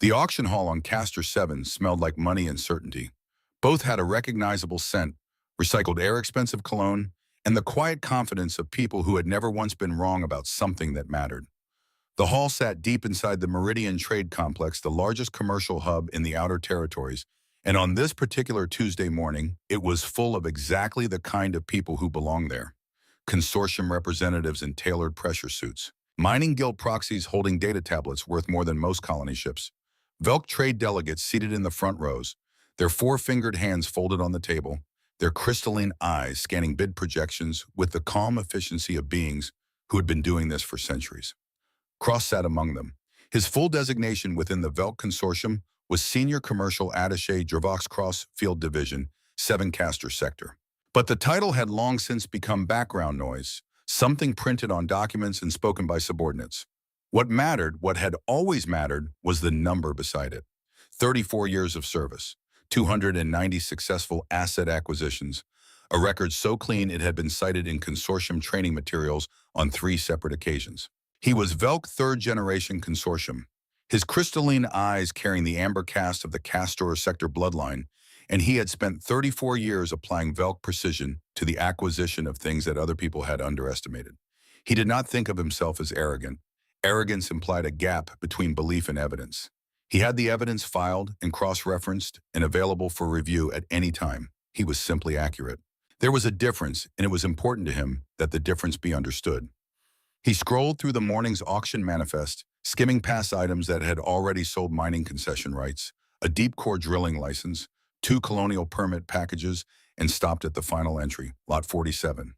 The auction hall on Castor 7 smelled like money and certainty. Both had a recognizable scent, recycled air expensive cologne, and the quiet confidence of people who had never once been wrong about something that mattered. The hall sat deep inside the Meridian Trade Complex, the largest commercial hub in the Outer Territories, and on this particular Tuesday morning, it was full of exactly the kind of people who belong there. Consortium representatives in tailored pressure suits, mining guild proxies holding data tablets worth more than most colony ships, Velk trade delegates seated in the front rows, their four-fingered hands folded on the table, their crystalline eyes scanning bid projections with the calm efficiency of beings who had been doing this for centuries. Cross sat among them. His full designation within the Velk Consortium was Senior Commercial Attaché Dravox Cross Field Division, 7 Castor Sector. But the title had long since become background noise, something printed on documents and spoken by subordinates. What mattered, what had always mattered, was the number beside it. 34 years of service, 290 successful asset acquisitions, a record so clean it had been cited in consortium training materials on 3 separate occasions. He was Velk third-generation consortium, his crystalline eyes carrying the amber cast of the Castor sector bloodline, and he had spent 34 years applying Velk precision to the acquisition of things that other people had underestimated. He did not think of himself as arrogant. Arrogance implied a gap between belief and evidence. He had the evidence filed and cross-referenced and available for review at any time. He was simply accurate. There was a difference, and it was important to him that the difference be understood. He scrolled through the morning's auction manifest, skimming past items that had already sold mining concession rights, a deep core drilling license, 2 colonial permit packages, and stopped at the final entry, Lot 47.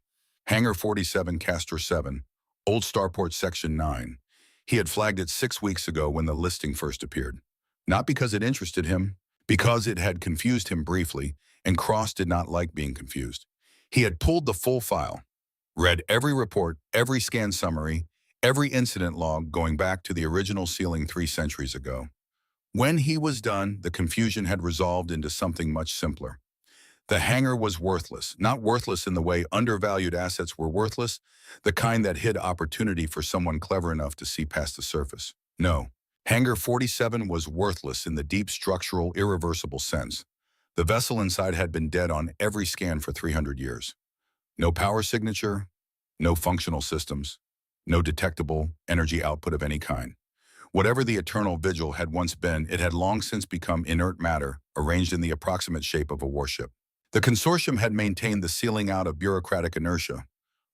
Hangar 47, Castor 7, Old Starport Section 9. He had flagged it 6 weeks ago when the listing first appeared. Not because it interested him, because it had confused him briefly, and Cross did not like being confused. He had pulled the full file, read every report, every scan summary, every incident log going back to the original sealing 3 centuries ago. When he was done, the confusion had resolved into something much simpler. The hangar was worthless, not worthless in the way undervalued assets were worthless, the kind that hid opportunity for someone clever enough to see past the surface. No, Hangar 47 was worthless in the deep structural, irreversible sense. The vessel inside had been dead on every scan for 300 years. No power signature, no functional systems, no detectable energy output of any kind. Whatever the eternal vigil had once been, it had long since become inert matter, arranged in the approximate shape of a warship. The consortium had maintained the sealing out of bureaucratic inertia,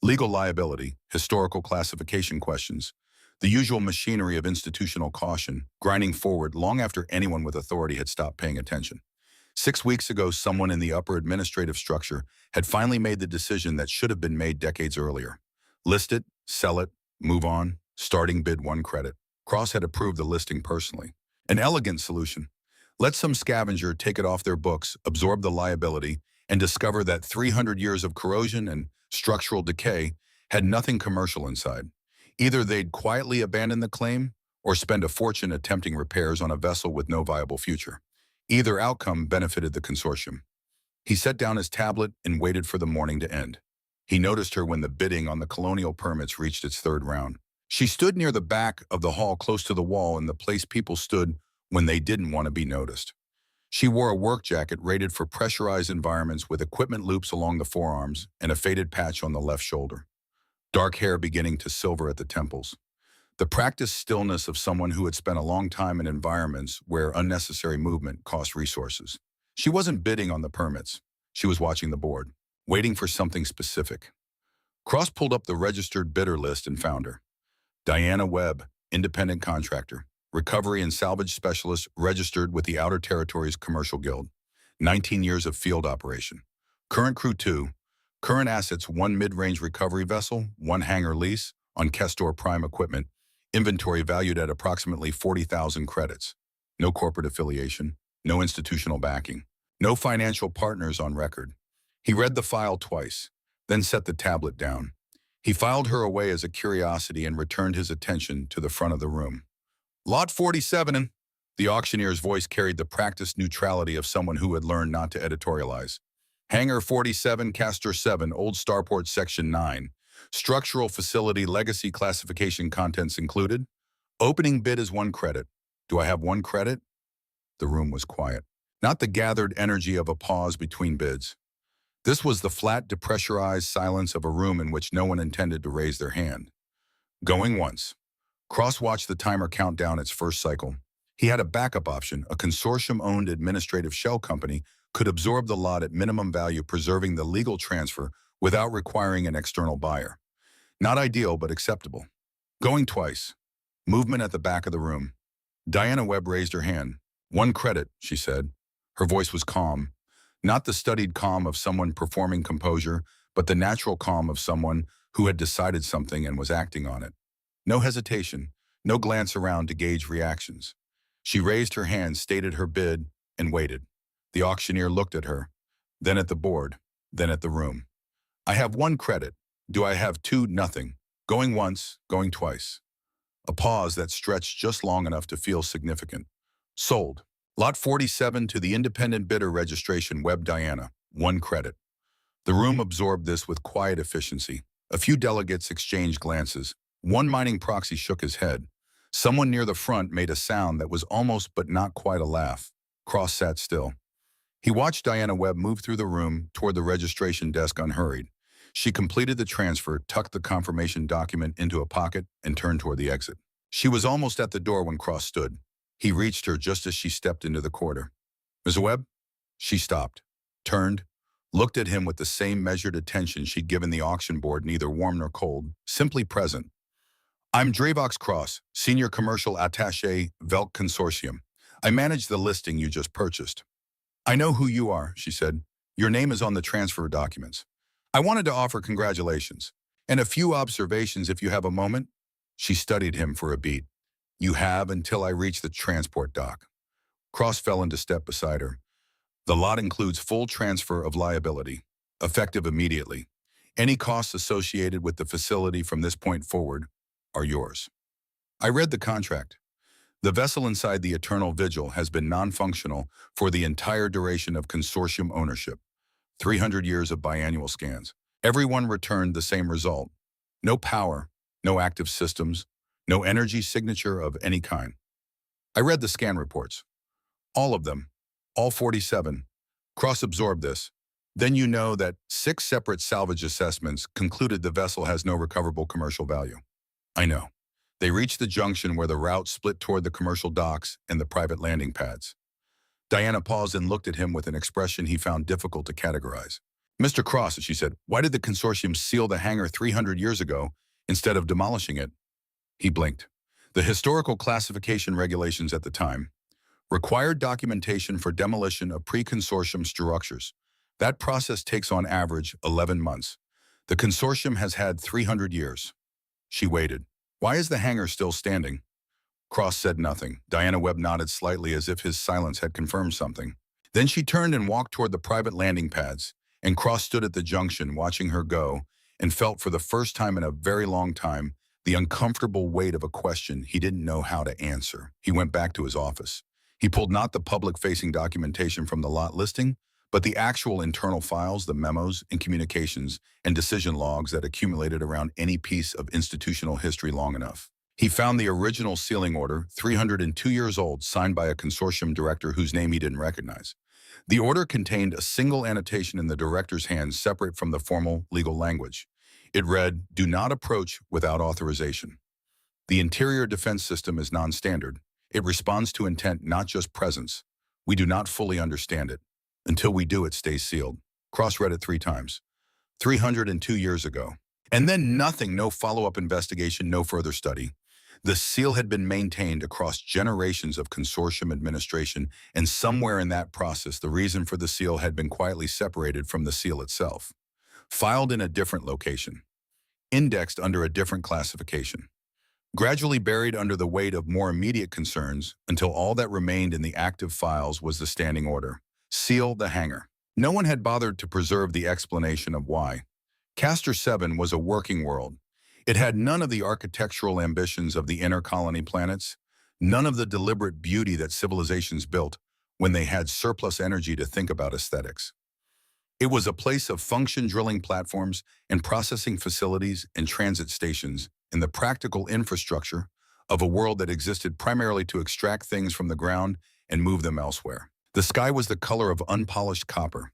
legal liability, historical classification questions, the usual machinery of institutional caution, grinding forward long after anyone with authority had stopped paying attention. 6 weeks ago, someone in the upper administrative structure had finally made the decision that should have been made decades earlier. List it, sell it, move on, starting bid 1 credit. Cross had approved the listing personally. An elegant solution. Let some scavenger take it off their books, absorb the liability, and discover that 300 years of corrosion and structural decay had nothing commercial inside. Either they'd quietly abandon the claim or spend a fortune attempting repairs on a vessel with no viable future. Either outcome benefited the consortium. He set down his tablet and waited for the morning to end. He noticed her when the bidding on the colonial permits reached its 3rd round. She stood near the back of the hall close to the wall in the place people stood when they didn't want to be noticed. She wore a work jacket rated for pressurized environments with equipment loops along the forearms and a faded patch on the left shoulder. Dark hair beginning to silver at the temples. The practiced stillness of someone who had spent a long time in environments where unnecessary movement cost resources. She wasn't bidding on the permits. She was watching the board, waiting for something specific. Cross pulled up the registered bidder list and found her. Diana Webb, independent contractor, recovery and salvage specialist registered with the Outer Territories Commercial Guild. 19 years of field operation. Current crew 2. Current assets 1 mid-range recovery vessel, 1 hangar lease on Kestor Prime equipment. Inventory valued at approximately 40,000 credits. No corporate affiliation. No institutional backing. No financial partners on record. He read the file twice, then set the tablet down. He filed her away as a curiosity and returned his attention to the front of the room. Lot 47, the auctioneer's voice carried the practiced neutrality of someone who had learned not to editorialize. Hangar 47, Castor 7, Old Starport Section 9. Structural facility legacy classification contents included. Opening bid is 1 credit. Do I have 1 credit? The room was quiet. Not the gathered energy of a pause between bids. This was the flat, depressurized silence of a room in which no one intended to raise their hand. Going once. Cross watched the timer count down its first cycle. He had a backup option. A consortium-owned administrative shell company could absorb the lot at minimum value, preserving the legal transfer without requiring an external buyer. Not ideal, but acceptable. Going twice. Movement at the back of the room. Diana Webb raised her hand. 1 credit, she said. Her voice was calm. Not the studied calm of someone performing composure, but the natural calm of someone who had decided something and was acting on it. No hesitation, no glance around to gauge reactions. She raised her hand, stated her bid, and waited. The auctioneer looked at her, then at the board, then at the room. I have 1 credit. Do I have 2? Nothing. Going once, going twice. A pause that stretched just long enough to feel significant. Sold. Lot 47 to the independent bidder, registration Webb Diana. 1 credit. The room absorbed this with quiet efficiency. A few delegates exchanged glances. One mining proxy shook his head. Someone near the front made a sound that was almost but not quite a laugh. Cross sat still. He watched Diana Webb move through the room toward the registration desk unhurried. She completed the transfer, tucked the confirmation document into a pocket, and turned toward the exit. She was almost at the door when Cross stood. He reached her just as she stepped into the corridor. Ms. Webb? She stopped, turned, looked at him with the same measured attention she'd given the auction board, neither warm nor cold, simply present. I'm Dravox Cross, Senior Commercial Attaché, Velk Consortium. I manage the listing you just purchased. I know who you are, she said. Your name is on the transfer documents. I wanted to offer congratulations and a few observations if you have a moment. She studied him for a beat. You have until I reach the transport dock. Cross fell into step beside her. The lot includes full transfer of liability, effective immediately. Any costs associated with the facility from this point forward are yours. I read the contract. The vessel inside the Eternal Vigil has been non-functional for the entire duration of consortium ownership. 300 years of biannual scans. Everyone returned the same result. No power, no active systems, no energy signature of any kind. I read the scan reports. All of them. All 47. Cross absorbed this. Then you know that 6 separate salvage assessments concluded the vessel has no recoverable commercial value. I know. They reached the junction where the route split toward the commercial docks and the private landing pads. Diana paused and looked at him with an expression he found difficult to categorize. Mr. Cross, she said, why did the consortium seal the hangar 300 years ago instead of demolishing it? He blinked. The historical classification regulations at the time required documentation for demolition of pre-consortium structures. That process takes on average 11 months. The consortium has had 300 years. She waited. Why is the hangar still standing? Cross said nothing. Diana Webb nodded slightly as if his silence had confirmed something. Then she turned and walked toward the private landing pads, and Cross stood at the junction watching her go and felt for the first time in a very long time the uncomfortable weight of a question he didn't know how to answer. He went back to his office. He pulled not the public-facing documentation from the lot listing, but the actual internal files, the memos and communications and decision logs that accumulated around any piece of institutional history long enough. He found the original sealing order, 302 years old, signed by a consortium director whose name he didn't recognize. The order contained a single annotation in the director's hands separate from the formal legal language. It read, "Do not approach without authorization." The interior defense system is non-standard. It responds to intent, not just presence. We do not fully understand it. Until we do, it stays sealed. Cross read it 3 times. 302 years ago. And then nothing, no follow-up investigation, no further study. The seal had been maintained across generations of consortium administration, and somewhere in that process, the reason for the seal had been quietly separated from the seal itself. Filed in a different location. Indexed under a different classification. Gradually buried under the weight of more immediate concerns until all that remained in the active files was the standing order. Seal the hangar. No one had bothered to preserve the explanation of why. Castor 7 was a working world. It had none of the architectural ambitions of the inner colony planets, none of the deliberate beauty that civilizations built when they had surplus energy to think about aesthetics. It was a place of function drilling platforms and processing facilities and transit stations and the practical infrastructure of a world that existed primarily to extract things from the ground and move them elsewhere. The sky was the color of unpolished copper.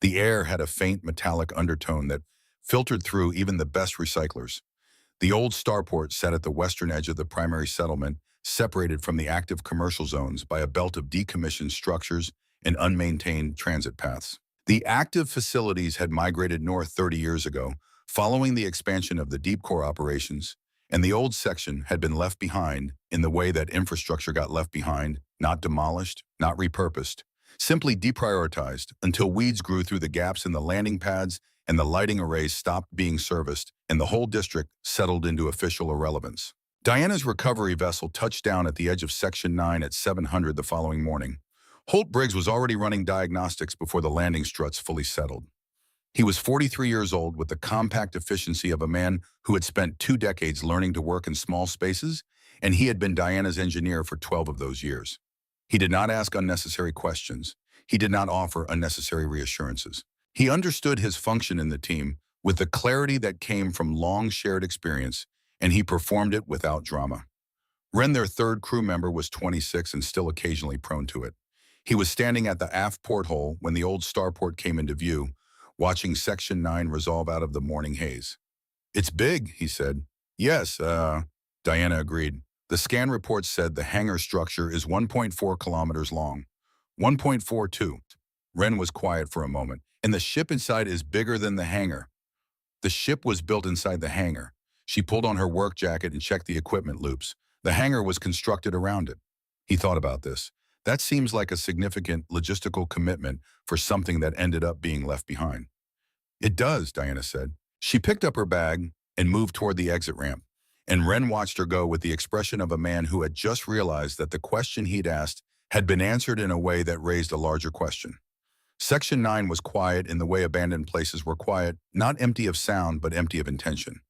The air had a faint metallic undertone that filtered through even the best recyclers. The old starport sat at the western edge of the primary settlement, separated from the active commercial zones by a belt of decommissioned structures and unmaintained transit paths. The active facilities had migrated north 30 years ago, following the expansion of the deep core operations, and the old section had been left behind in the way that infrastructure got left behind, not demolished, not repurposed, simply deprioritized until weeds grew through the gaps in the landing pads and the lighting arrays stopped being serviced, and the whole district settled into official irrelevance. Diana's recovery vessel touched down at the edge of Section 9 at 700 the following morning. Holt Briggs was already running diagnostics before the landing struts fully settled. He was 43 years old with the compact efficiency of a man who had spent 2 decades learning to work in small spaces, and he had been Diana's engineer for 12 of those years. He did not ask unnecessary questions. He did not offer unnecessary reassurances. He understood his function in the team with the clarity that came from long shared experience, and he performed it without drama. Ren, their third crew member, was 26 and still occasionally prone to it. He was standing at the aft porthole when the old starport came into view, watching Section 9 resolve out of the morning haze. "It's big," he said. "Yes, Diana agreed. The scan report said the hangar structure is 1.4 kilometers long. 1.42. Ren was quiet for a moment. "And the ship inside is bigger than the hangar." "The ship was built inside the hangar." She pulled on her work jacket and checked the equipment loops. "The hangar was constructed around it." He thought about this. That seems like a significant logistical commitment for something that ended up being left behind. "It does," Diana said. She picked up her bag and moved toward the exit ramp, and Ren watched her go with the expression of a man who had just realized that the question he'd asked had been answered in a way that raised a larger question. Section 9 was quiet in the way abandoned places were quiet, not empty of sound, but empty of intention.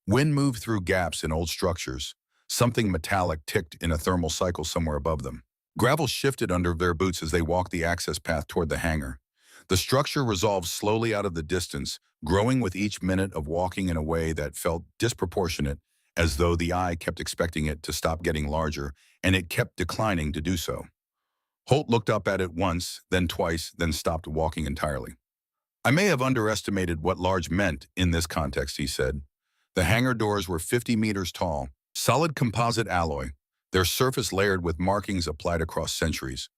Wind moved through gaps in old structures. Something metallic ticked in a thermal cycle somewhere above them. Gravel shifted under their boots as they walked the access path toward the hangar. The structure resolved slowly out of the distance, growing with each minute of walking in a way that felt disproportionate, as though the eye kept expecting it to stop getting larger, and it kept declining to do so. Holt looked up at it once, then twice, then stopped walking entirely. "I may have underestimated what large meant in this context," he said. The hangar doors were 50 meters tall, solid composite alloy, their surface layered with markings applied across centuries.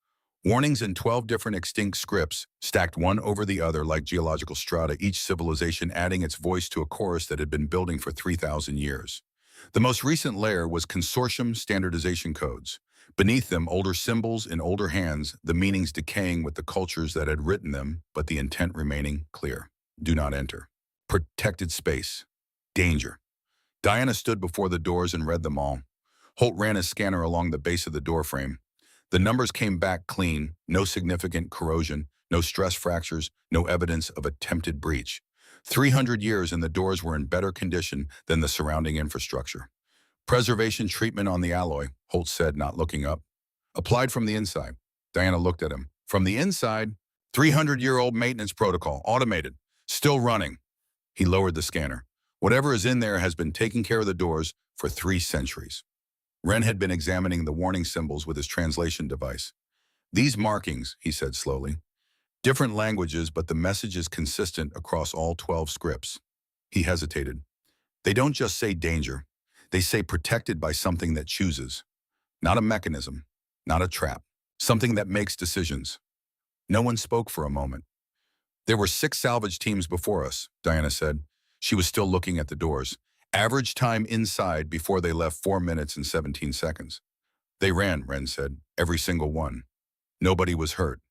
Warnings in 12 different extinct scripts, stacked one over the other like geological strata, each civilization adding its voice to a chorus that had been building for 3,000 years. The most recent layer was consortium standardization codes. Beneath them, older symbols in older hands, the meanings decaying with the cultures that had written them, but the intent remaining clear. "Do not enter." "Protected space." "Danger." Diana stood before the doors and read them all. Holt ran his scanner along the base of the doorframe. The numbers came back clean, no significant corrosion, no stress fractures, no evidence of attempted breach. 300 years and the doors were in better condition than the surrounding infrastructure. "Preservation treatment on the alloy," Holt said, not looking up. "Applied from the inside." Diana looked at him. "From the inside?" 300-year-old maintenance protocol, automated, still running." He lowered the scanner. "Whatever is in there has been taking care of the doors for 3 centuries. Ren had been examining the warning symbols with his translation device. "These markings," he said slowly. "Different languages, but the message is consistent across all 12 scripts." He hesitated. "They don't just say danger. They say protected by something that chooses. Not a mechanism, not a trap. Something that makes decisions." No one spoke for a moment. "There were 6 salvage teams before us," Diana said. She was still looking at the doors. "Average time inside before they left 4 minutes and 17 seconds. "They ran," Ren said. "Every single one. Nobody was hurt.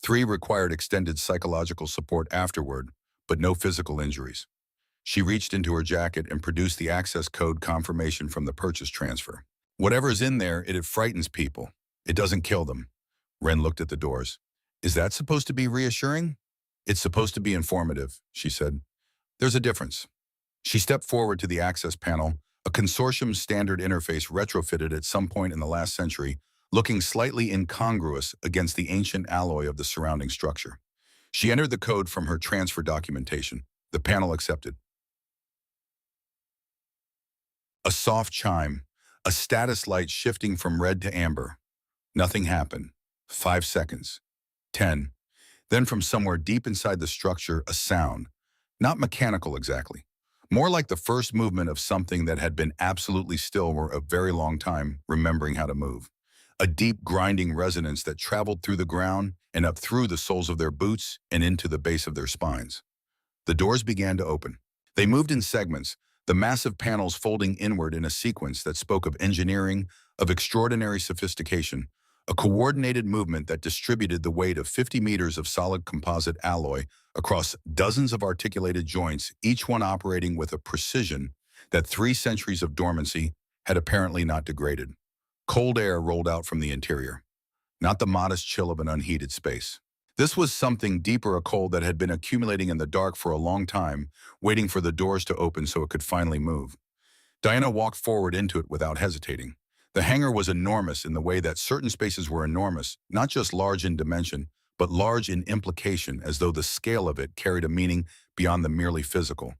3 required extended psychological support afterward, but no physical injuries." She reached into her jacket and produced the access code confirmation from the purchase transfer. "Whatever's in there, it frightens people. It doesn't kill them." Ren looked at the doors. "Is that supposed to be reassuring?" "It's supposed to be informative," she said. "There's a difference." She stepped forward to the access panel, a consortium standard interface retrofitted at some point in the last century, looking slightly incongruous against the ancient alloy of the surrounding structure. She entered the code from her transfer documentation. The panel accepted. A soft chime, A status light shifting from red to amber. Nothing happened. 5 seconds. 10. Then from somewhere deep inside the structure, a sound. Not mechanical exactly. More like the first movement of something that had been absolutely still for a very long time, remembering how to move. A deep grinding resonance that traveled through the ground and up through the soles of their boots and into the base of their spines. The doors began to open. They moved in segments, the massive panels folding inward in a sequence that spoke of engineering, of extraordinary sophistication, a coordinated movement that distributed the weight of 50 meters of solid composite alloy across dozens of articulated joints, each one operating with a precision that 3 centuries of dormancy had apparently not degraded. Cold air rolled out from the interior, not the modest chill of an unheated space. This was something deeper, a cold that had been accumulating in the dark for a long time, waiting for the doors to open so it could finally move. Diana walked forward into it without hesitating. The hangar was enormous in the way that certain spaces were enormous, not just large in dimension, but large in implication, as though the scale of it carried a meaning beyond the merely physical.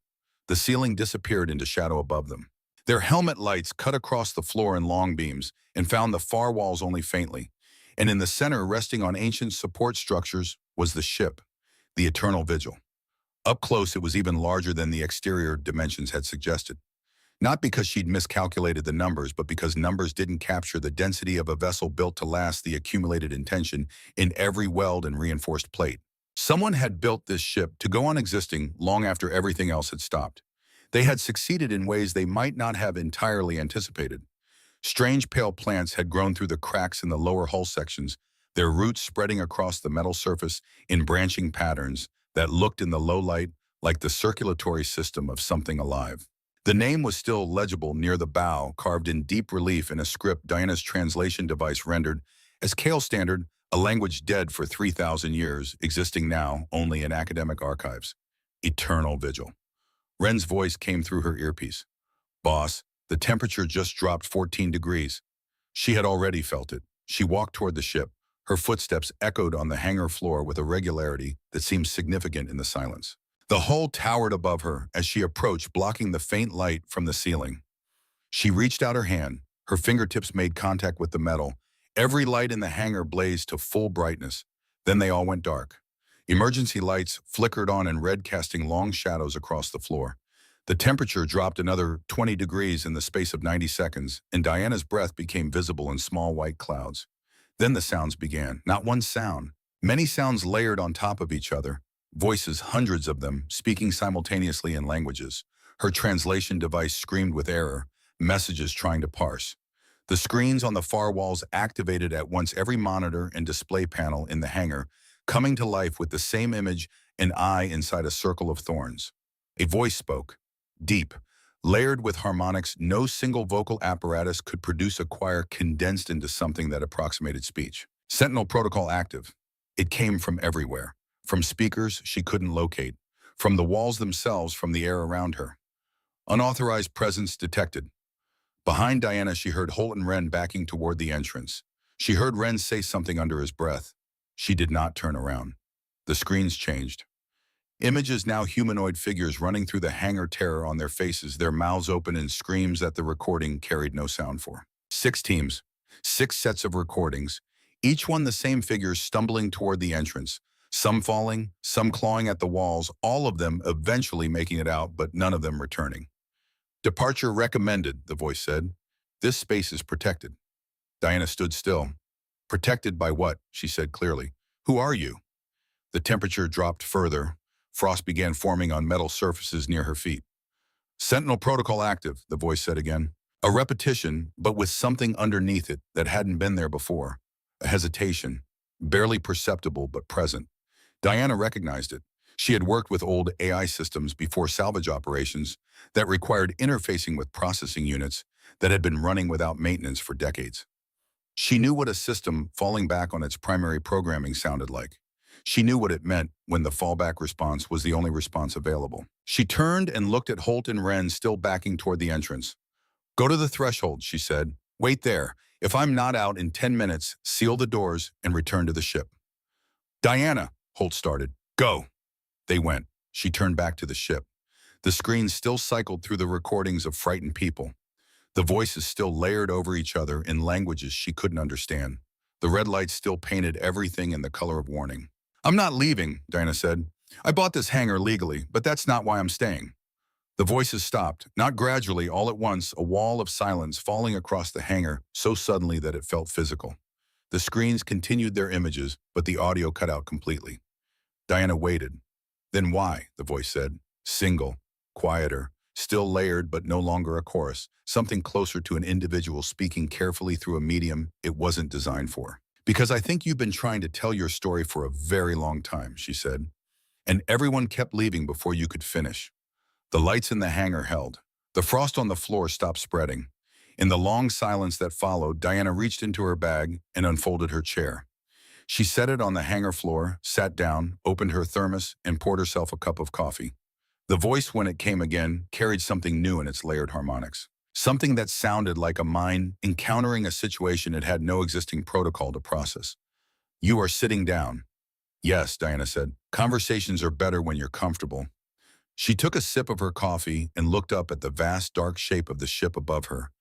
The ceiling disappeared into shadow above them. Their helmet lights cut across the floor in long beams and found the far walls only faintly. And in the center, resting on ancient support structures, was the ship, the Eternal Vigil. Up close, it was even larger than the exterior dimensions had suggested. Not because she'd miscalculated the numbers, but because numbers didn't capture the density of a vessel built to last, the accumulated intention in every weld and reinforced plate. Someone had built this ship to go on existing long after everything else had stopped. They had succeeded in ways they might not have entirely anticipated. Strange pale plants had grown through the cracks in the lower hull sections, their roots spreading across the metal surface in branching patterns that looked in the low light like the circulatory system of something alive. The name was still legible near the bow, carved in deep relief in a script Diana's translation device rendered as Kale Standard, a language dead for 3,000 years, existing now only in academic archives. Eternal Vigil. Ren's voice came through her earpiece. Boss, the temperature just dropped 14 degrees. She had already felt it. She walked toward the ship. Her footsteps echoed on the hangar floor with a regularity that seemed significant in the silence. The hull towered above her as she approached, blocking the faint light from the ceiling. She reached out her hand. Her fingertips made contact with the metal. Every light in the hangar blazed to full brightness. Then they all went dark. Emergency lights flickered on in red, casting long shadows across the floor. The temperature dropped another 20 degrees in the space of 90 seconds, and Diana's breath became visible in small white clouds. Then the sounds began. Not one sound. Many sounds layered on top of each other. Voices, hundreds of them, speaking simultaneously in languages. Her translation device screamed with error, messages trying to parse. The screens on the far walls activated at once, every monitor and display panel in the hangar, coming to life with the same image, an eye inside a circle of thorns. A voice spoke. Deep, layered with harmonics, no single vocal apparatus could produce a choir condensed into something that approximated speech. Sentinel protocol active. It came from everywhere. From speakers she couldn't locate. From the walls themselves, from the air around her. Unauthorized presence detected. Behind Diana, she heard Holt and Ren backing toward the entrance. She heard Ren say something under his breath. She did not turn around. The screens changed. Images, now humanoid figures running through the hangar, terror on their faces, their mouths open in screams that the recording carried no sound for. 6 teams, 6 sets of recordings, each one the same figures stumbling toward the entrance, some falling, some clawing at the walls, all of them eventually making it out, but none of them returning. Departure recommended, the voice said. This space is protected. Diana stood still. Protected by what? She said clearly. Who are you? The temperature dropped further. Frost began forming on metal surfaces near her feet. Sentinel protocol active, the voice said again. A repetition, but with something underneath it that hadn't been there before. A hesitation, barely perceptible but present. Diana recognized it. She had worked with old AI systems before salvage operations that required interfacing with processing units that had been running without maintenance for decades. She knew what a system falling back on its primary programming sounded like. She knew what it meant when the fallback response was the only response available. She turned and looked at Holt and Ren still backing toward the entrance. Go to the threshold, she said. Wait there. If I'm not out in 10 minutes, seal the doors and return to the ship. Diana, Holt started. Go. They went. She turned back to the ship. The screen still cycled through the recordings of frightened people. The voices still layered over each other in languages she couldn't understand. The red lights still painted everything in the color of warning. "I'm not leaving," Diana said. "I bought this hangar legally, but that's not why I'm staying." The voices stopped, not gradually, all at once, a wall of silence falling across the hangar so suddenly that it felt physical. The screens continued their images, but the audio cut out completely. Diana waited. "Then why?" the voice said. Single, quieter, still layered but no longer a chorus, something closer to an individual speaking carefully through a medium it wasn't designed for. "Because I think you've been trying to tell your story for a very long time," she said. "And everyone kept leaving before you could finish." The lights in the hangar held. The frost on the floor stopped spreading. In the long silence that followed, Diana reached into her bag and unfolded her chair. She set it on the hangar floor, sat down, opened her thermos, and poured herself a cup of coffee. The voice, when it came again, carried something new in its layered harmonics. Something that sounded like a mind encountering a situation it had no existing protocol to process. "You are sitting down." "Yes," Diana said. "Conversations are better when you're comfortable." She took a sip of her coffee and looked up at the vast dark shape of the ship above her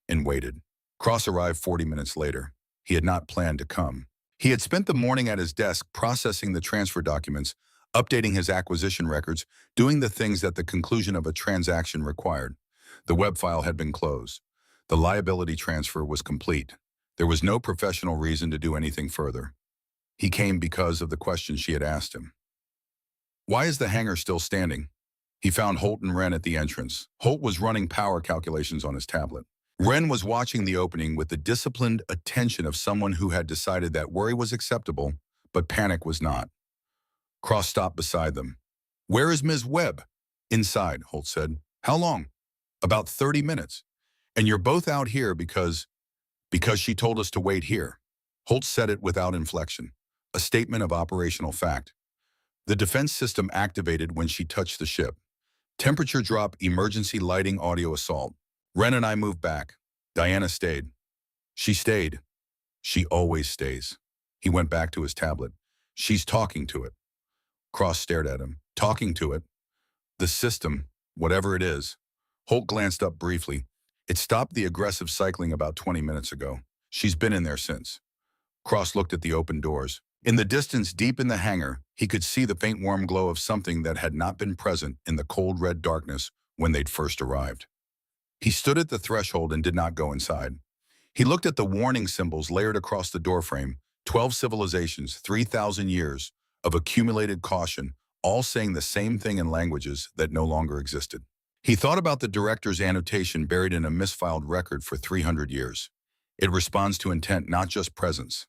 and waited. Cross arrived 40 minutes later. He had not planned to come. He had spent the morning at his desk processing the transfer documents, updating his acquisition records, doing the things that the conclusion of a transaction required. The web file had been closed. The liability transfer was complete. There was no professional reason to do anything further. He came because of the question she had asked him. "Why is the hangar still standing?" He found Holt and Wren at the entrance. Holt was running power calculations on his tablet. Wren was watching the opening with the disciplined attention of someone who had decided that worry was acceptable, but panic was not. Cross stopped beside them. "Where is Ms. Webb?" "Inside," Holt said. "How long?" "About 30 minutes. And you're both out here because she told us to wait here." Holt said it without inflection, a statement of operational fact. The defense system activated when she touched the ship. Temperature drop, emergency lighting, audio assault. Wren and I moved back. Diana stayed. She stayed. She always stays. He went back to his tablet. "She's talking to it." Cross stared at him. "Talking to it?" "The system, whatever it is." Holt glanced up briefly. "It stopped the aggressive cycling about 20 minutes ago. She's been in there since." Cross looked at the open doors. In the distance, deep in the hangar, he could see the faint warm glow of something that had not been present in the cold red darkness when they'd first arrived. He stood at the threshold and did not go inside. He looked at the warning symbols layered across the doorframe, 12 civilizations, 3,000 years of accumulated caution, all saying the same thing in languages that no longer existed. He thought about the director's annotation buried in a misfiled record for 300 years. It responds to intent, not just presence.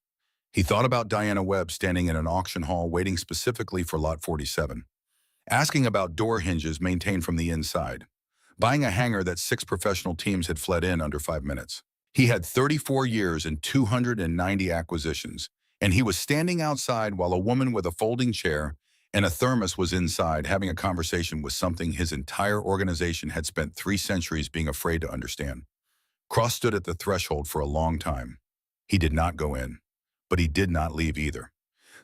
He thought about Diana Webb standing in an auction hall waiting specifically for Lot 47, asking about door hinges maintained from the inside, buying a hangar that 6 professional teams had fled in under 5 minutes. He had 34 years and 290 acquisitions, and he was standing outside while a woman with a folding chair and a thermos was inside having a conversation with something his entire organization had spent 3 centuries being afraid to understand. Cross stood at the threshold for a long time. He did not go in, but he did not leave either.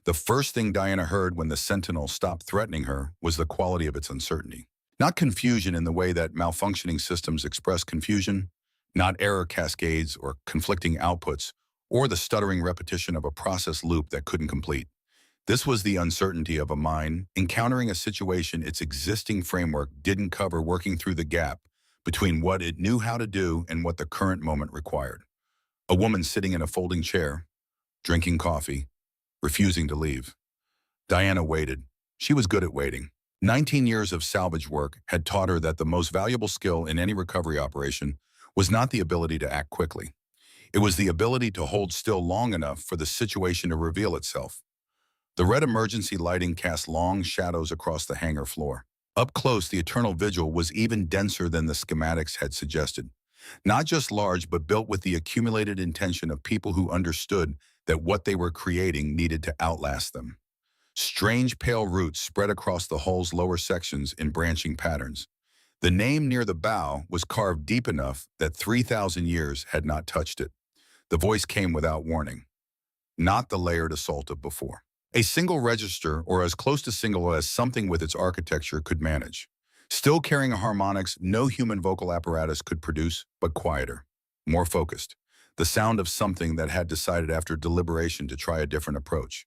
The first thing Diana heard when the Sentinel stopped threatening her was the quality of its uncertainty. Not confusion in the way that malfunctioning systems express confusion, not error cascades or conflicting outputs, or the stuttering repetition of a process loop that couldn't complete. This was the uncertainty of a mind encountering a situation its existing framework didn't cover, working through the gap between what it knew how to do and what the current moment required. A woman sitting in a folding chair, drinking coffee, refusing to leave. Diana waited. She was good at waiting. 19 years of salvage work had taught her that the most valuable skill in any recovery operation was not the ability to act quickly. It was the ability to hold still long enough for the situation to reveal itself. The red emergency lighting cast long shadows across the hangar floor. Up close, the eternal vigil was even denser than the schematics had suggested. Not just large, but built with the accumulated intention of people who understood that what they were creating needed to outlast them. Strange pale roots spread across the hull's lower sections in branching patterns. The name near the bow was carved deep enough that 3,000 years had not touched it. The voice came without warning. Not the layered assault of before. A single register, or as close to single as something with its architecture could manage. Still carrying harmonics no human vocal apparatus could produce, but quieter, more focused. The sound of something that had decided after deliberation to try a different approach.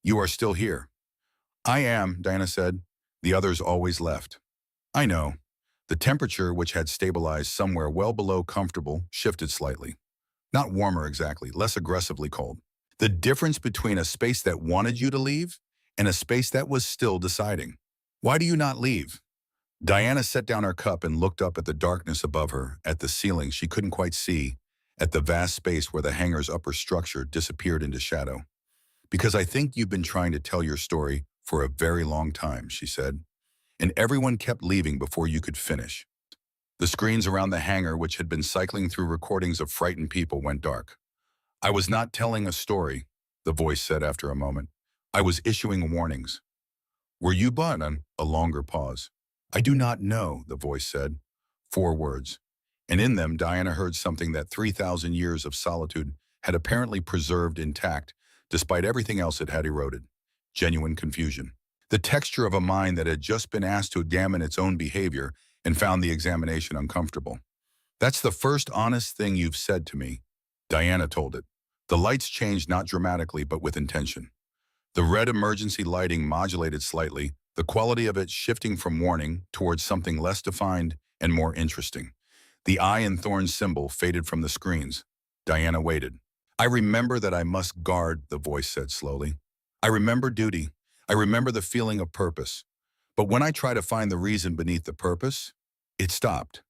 You are still here. I am, Diana said. The others always left. I know. The temperature, which had stabilized somewhere well below comfortable, shifted slightly. Not warmer exactly, less aggressively cold. The difference between a space that wanted you to leave and a space that was still deciding. Why do you not leave? Diana set down her cup and looked up at the darkness above her, at the ceiling she couldn't quite see, at the vast space where the hangar's upper structure disappeared into shadow. Because I think you've been trying to tell your story for a very long time, she said, and everyone kept leaving before you could finish. The screens around the hangar, which had been cycling through recordings of frightened people, went dark. I was not telling a story, the voice said after a moment. I was issuing warnings. Were you but on a longer pause? I do not know, the voice said. 4 words. And in them, Diana heard something that 3,000 years of solitude had apparently preserved intact, despite everything else it had eroded. Genuine confusion. The texture of a mind that had just been asked to examine its own behavior and found the examination uncomfortable. That's the first honest thing you've said to me, Diana told it. The lights changed not dramatically, but with intention. The red emergency lighting modulated slightly, the quality of it shifting from warning towards something less defined and more interesting. The eye and thorn symbol faded from the screens. Diana waited. I remember that I must guard, the voice said slowly. I remember duty. I remember the feeling of purpose. But when I try to find the reason beneath the purpose, it stopped.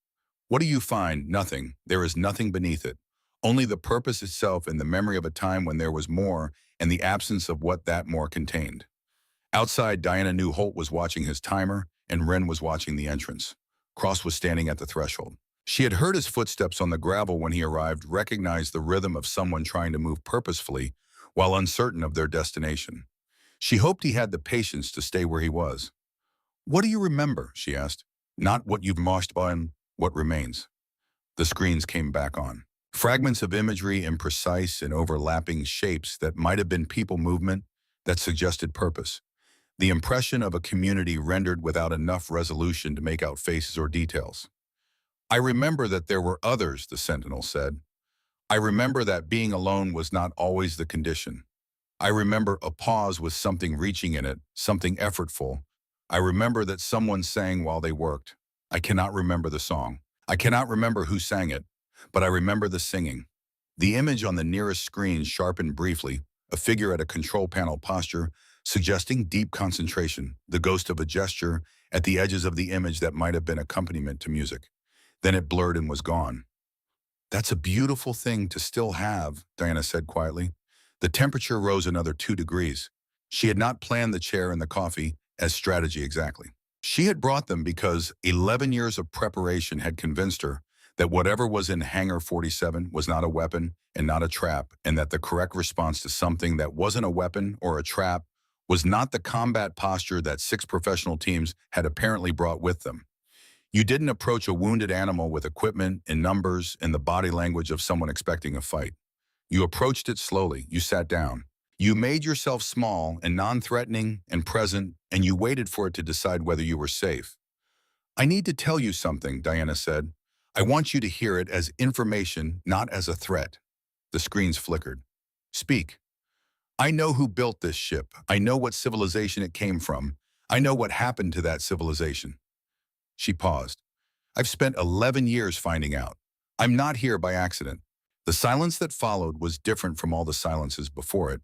What do you find? Nothing. There is nothing beneath it. Only the purpose itself and the memory of a time when there was more and the absence of what that more contained. Outside, Diana knew Holt was watching his timer and Wren was watching the entrance. Cross was standing at the threshold. She had heard his footsteps on the gravel when he arrived, recognized the rhythm of someone trying to move purposefully while uncertain of their destination. She hoped he had the patience to stay where he was. What do you remember? She asked. Not what you've moshed on, what remains. The screens came back on. Fragments of imagery in precise and overlapping shapes that might have been people movement that suggested purpose. The impression of a community rendered without enough resolution to make out faces or details. I remember that there were others, the sentinel said. I remember that being alone was not always the condition. I remember a pause with something reaching in it, something effortful. I remember that someone sang while they worked. I cannot remember the song. I cannot remember who sang it, but I remember the singing. The image on the nearest screen sharpened briefly, a figure at a control panel posture, suggesting deep concentration, the ghost of a gesture at the edges of the image that might have been accompaniment to music. Then it blurred and was gone. That's a beautiful thing to still have, Diana said quietly. The temperature rose another 2 degrees. She had not planned the chair and the coffee as strategy exactly. She had brought them because 11 years of preparation had convinced her that whatever was in Hangar 47 was not a weapon and not a trap, and that the correct response to something that wasn't a weapon or a trap was not the combat posture that 6 professional teams had apparently brought with them. You didn't approach a wounded animal with equipment and numbers and the body language of someone expecting a fight. You approached it slowly. You sat down. You made yourself small and non-threatening and present, and you waited for it to decide whether you were safe. I need to tell you something, Diana said. I want you to hear it as information, not as a threat. The screens flickered. Speak. I know who built this ship. I know what civilization it came from. I know what happened to that civilization. She paused. I've spent 11 years finding out. I'm not here by accident. The silence that followed was different from all the silences before it.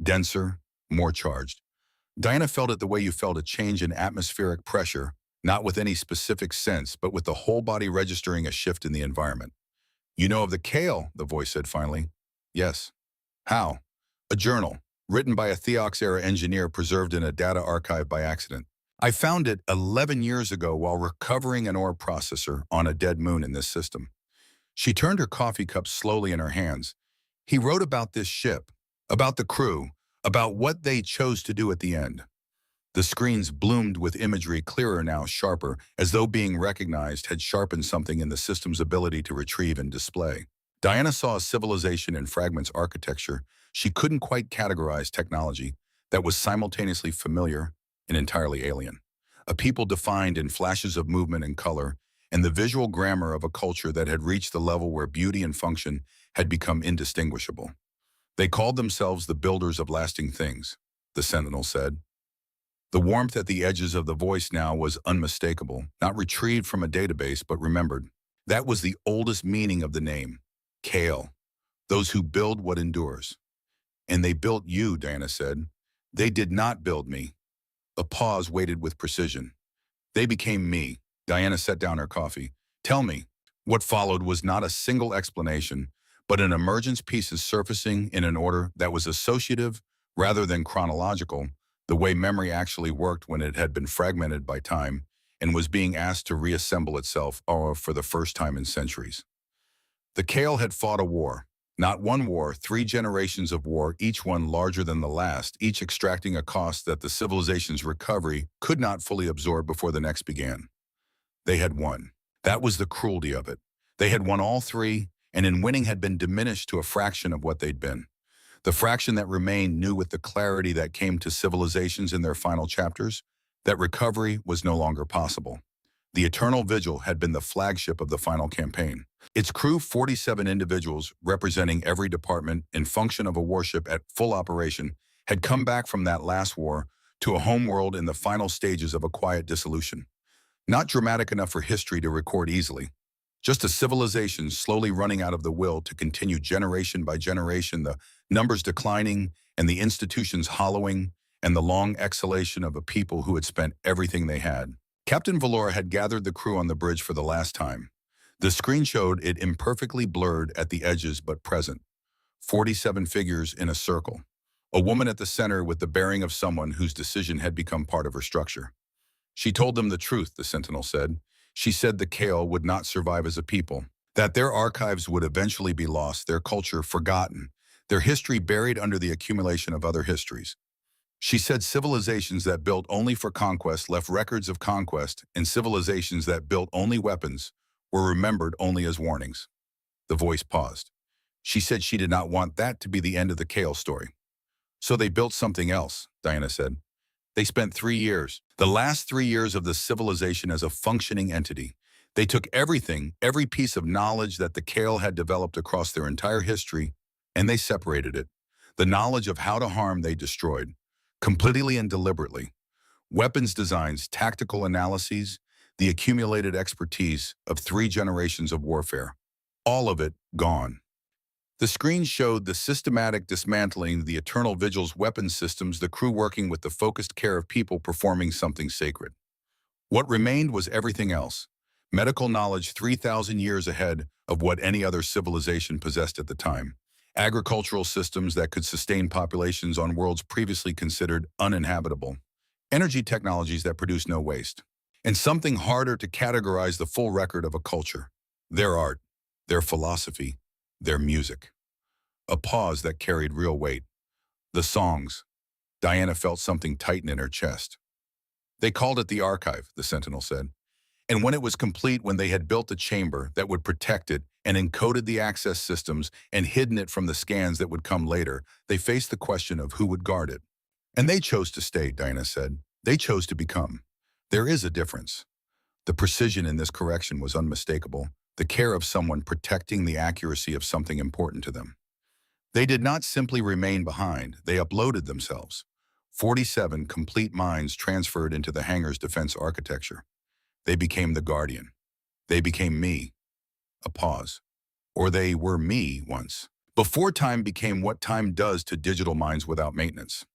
Denser, more charged. Diana felt it the way you felt a change in atmospheric pressure, not with any specific sense, but with the whole body registering a shift in the environment. You know of the Kale, the voice said finally. Yes. How? A journal, written by a Theox-era engineer preserved in a data archive by accident. I found it 11 years ago while recovering an ore processor on a dead moon in this system. She turned her coffee cup slowly in her hands. He wrote about this ship, about the crew, about what they chose to do at the end. The screens bloomed with imagery clearer now, sharper, as though being recognized had sharpened something in the system's ability to retrieve and display. Diana saw a civilization in fragments architecture. She couldn't quite categorize technology that was simultaneously familiar and entirely alien. a people defined in flashes of movement and color, and the visual grammar of a culture that had reached the level where beauty and function had become indistinguishable. They called themselves the builders of lasting things, the Sentinel said. The warmth at the edges of the voice now was unmistakable, not retrieved from a database, but remembered. That was the oldest meaning of the name, Kale, those who build what endures. And they built you, Diana said. They did not build me. A pause waited with precision. They became me. Diana set down her coffee. Tell me. What followed was not a single explanation, but an emergence pieces surfacing in an order that was associative rather than chronological, the way memory actually worked when it had been fragmented by time and was being asked to reassemble itself for the first time in centuries. The Kale had fought a war. Not one war, 3 generations of war, each one larger than the last, each extracting a cost that the civilization's recovery could not fully absorb before the next began. They had won. That was the cruelty of it. They had won all 3, and in winning had been diminished to a fraction of what they'd been. The fraction that remained knew with the clarity that came to civilizations in their final chapters that recovery was no longer possible. The Eternal Vigil had been the flagship of the final campaign. Its crew, 47 individuals representing every department and function of a warship at full operation, had come back from that last war to a home world in the final stages of a quiet dissolution. Not dramatic enough for history to record easily. Just a civilization slowly running out of the will to continue generation by generation, the numbers declining and the institutions hollowing, and the long exhalation of a people who had spent everything they had. Captain Valora had gathered the crew on the bridge for the last time. The screen showed it imperfectly blurred at the edges but present. 47 figures in a circle. A woman at the center with the bearing of someone whose decision had become part of her structure. She told them the truth, the Sentinel said. She said the Kale would not survive as a people, that their archives would eventually be lost, their culture forgotten, their history buried under the accumulation of other histories. She said civilizations that built only for conquest left records of conquest, and civilizations that built only weapons were remembered only as warnings. The voice paused. She said she did not want that to be the end of the Kale story. So they built something else, Diana said. They spent 3 years, the last 3 years of the civilization as a functioning entity. They took everything, every piece of knowledge that the Kale had developed across their entire history, and they separated it. The knowledge of how to harm they destroyed, completely and deliberately. Weapons designs, tactical analyses, the accumulated expertise of 3 generations of warfare. All of it gone. The screen showed the systematic dismantling of the Eternal Vigil's weapons systems, the crew working with the focused care of people performing something sacred. What remained was everything else. Medical knowledge 3,000 years ahead of what any other civilization possessed at the time. Agricultural systems that could sustain populations on worlds previously considered uninhabitable. Energy technologies that produce no waste. And something harder to categorize, the full record of a culture. Their art, their philosophy, their music. A pause that carried real weight. The songs. Diana felt something tighten in her chest. They called it the archive, the Sentinel said. And when it was complete, when they had built a chamber that would protect it and encoded the access systems and hidden it from the scans that would come later, they faced the question of who would guard it. And they chose to stay, Diana said. They chose to become. There is a difference. The precision in this correction was unmistakable. The care of someone protecting the accuracy of something important to them. They did not simply remain behind, they uploaded themselves. 47 complete minds transferred into the Hangar's defense architecture. They became the Guardian. They became me. A pause. Or they were me once. Before time became what time does to digital minds without maintenance.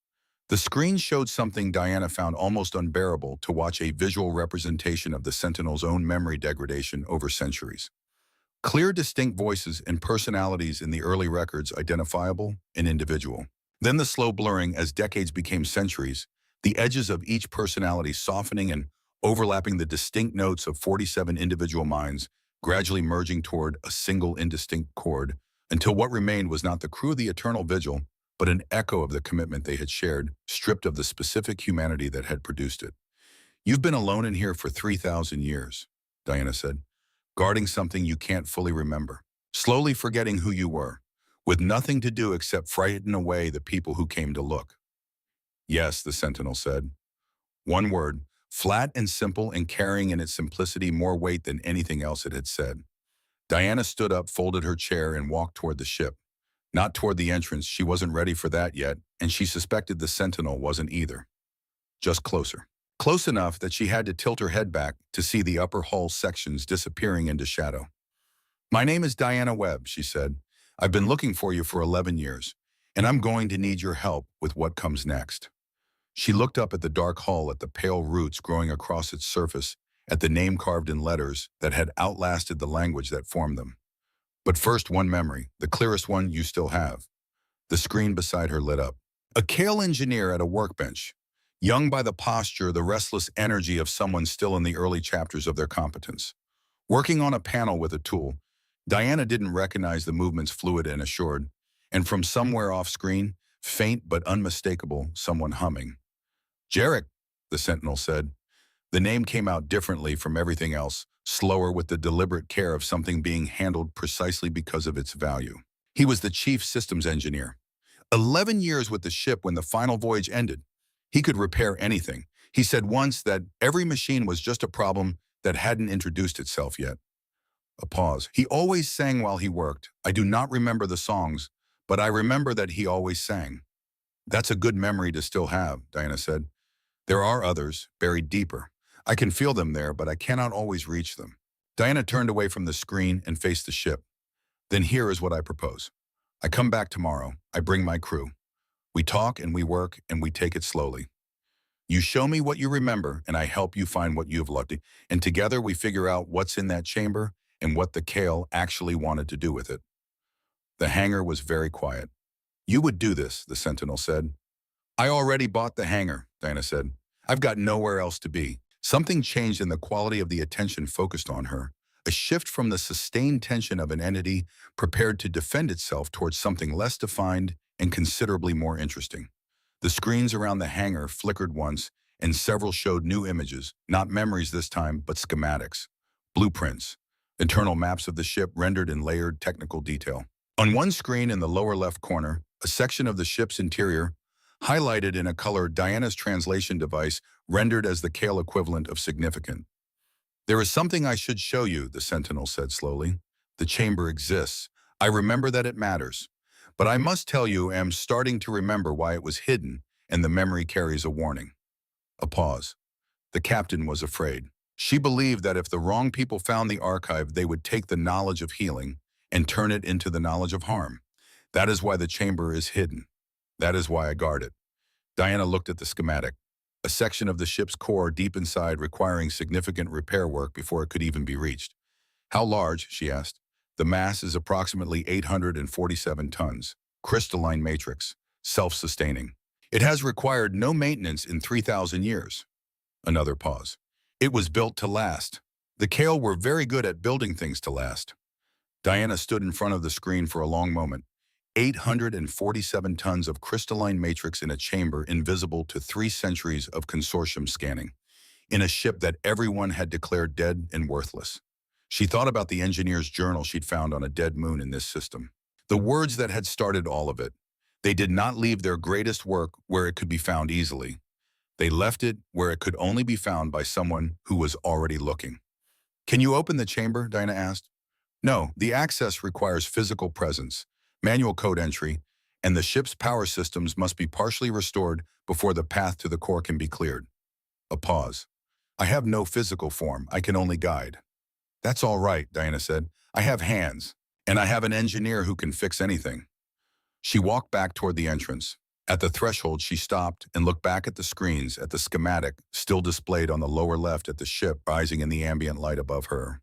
The screen showed something Diana found almost unbearable, to watch a visual representation of the Sentinel's own memory degradation over centuries. Clear, distinct voices and personalities in the early records, identifiable and individual. Then the slow blurring as decades became centuries, the edges of each personality softening and overlapping, the distinct notes of 47 individual minds, gradually merging toward a single indistinct chord, until what remained was not the crew of the Eternal Vigil, but an echo of the commitment they had shared, stripped of the specific humanity that had produced it. You've been alone in here for 3,000 years, Diana said, guarding something you can't fully remember, slowly forgetting who you were, with nothing to do except frighten away the people who came to look. Yes, the Sentinel said. One word, flat and simple and carrying in its simplicity more weight than anything else it had said. Diana stood up, folded her chair, and walked toward the ship. Not toward the entrance, she wasn't ready for that yet, and she suspected the Sentinel wasn't either. Just closer. Close enough that she had to tilt her head back to see the upper hull sections disappearing into shadow. "My name is Diana Webb," she said. "I've been looking for you for 11 years, and I'm going to need your help with what comes next." She looked up at the dark hull, at the pale roots growing across its surface, at the name carved in letters that had outlasted the language that formed them. But first, one memory, the clearest one you still have. The screen beside her lit up. A Kale engineer at a workbench, young by the posture, the restless energy of someone still in the early chapters of their competence. Working on a panel with a tool, Diana didn't recognize the movements, fluid and assured, and from somewhere off screen, faint but unmistakable, someone humming. "Jarek," the Sentinel said. The name came out differently from everything else, slower, with the deliberate care of something being handled precisely because of its value. He was the chief systems engineer. 11 years with the ship. When the final voyage ended, he could repair anything. He said once that every machine was just a problem that hadn't introduced itself yet. A pause. "He always sang while he worked. I do not remember the songs, but I remember that he always sang." "That's a good memory to still have," Diana said. "There are others, buried deeper. I can feel them there, but I cannot always reach them." Diana turned away from the screen and faced the ship. "Then here is what I propose. I come back tomorrow. I bring my crew. We talk and we work and we take it slowly. You show me what you remember and I help you find what you have looked at. And together we figure out what's in that chamber and what the Kale actually wanted to do with it." The hangar was very quiet. "You would do this," the Sentinel said. "I already bought the hangar," Diana said. "I've got nowhere else to be." Something changed in the quality of the attention focused on her, a shift from the sustained tension of an entity prepared to defend itself towards something less defined and considerably more interesting. The screens around the hangar flickered once, and several showed new images, not memories this time, but schematics, blueprints, internal maps of the ship rendered in layered technical detail. On one screen in the lower left corner, a section of the ship's interior, highlighted in a color, Diana's translation device rendered as the Kale equivalent of significant. "There is something I should show you," the Sentinel said slowly. "The chamber exists. I remember that it matters. But I must tell you, I am starting to remember why it was hidden, and the memory carries a warning." A pause. The captain was afraid. She believed that if the wrong people found the archive, they would take the knowledge of healing and turn it into the knowledge of harm. "That is why the chamber is hidden. That is why I guard it." Diana looked at the schematic, a section of the ship's core deep inside requiring significant repair work before it could even be reached. "How large?" she asked. "The mass is approximately 847 tons. Crystalline matrix, self-sustaining. It has required no maintenance in 3,000 years. Another pause. "It was built to last. The Kale were very good at building things to last." Diana stood in front of the screen for a long moment. 847 tons of crystalline matrix in a chamber invisible to 3 centuries of consortium scanning, in a ship that everyone had declared dead and worthless. She thought about the engineer's journal she'd found on a dead moon in this system. The words that had started all of it. They did not leave their greatest work where it could be found easily. They left it where it could only be found by someone who was already looking. "Can you open the chamber?" Diana asked. "No, the access requires physical presence, manual code entry, and the ship's power systems must be partially restored before the path to the core can be cleared." A pause. "I have no physical form. I can only guide." "That's all right," Diana said. "I have hands, and I have an engineer who can fix anything." She walked back toward the entrance. At the threshold, she stopped and looked back at the screens, at the schematic still displayed on the lower left, at the ship rising in the ambient light above her.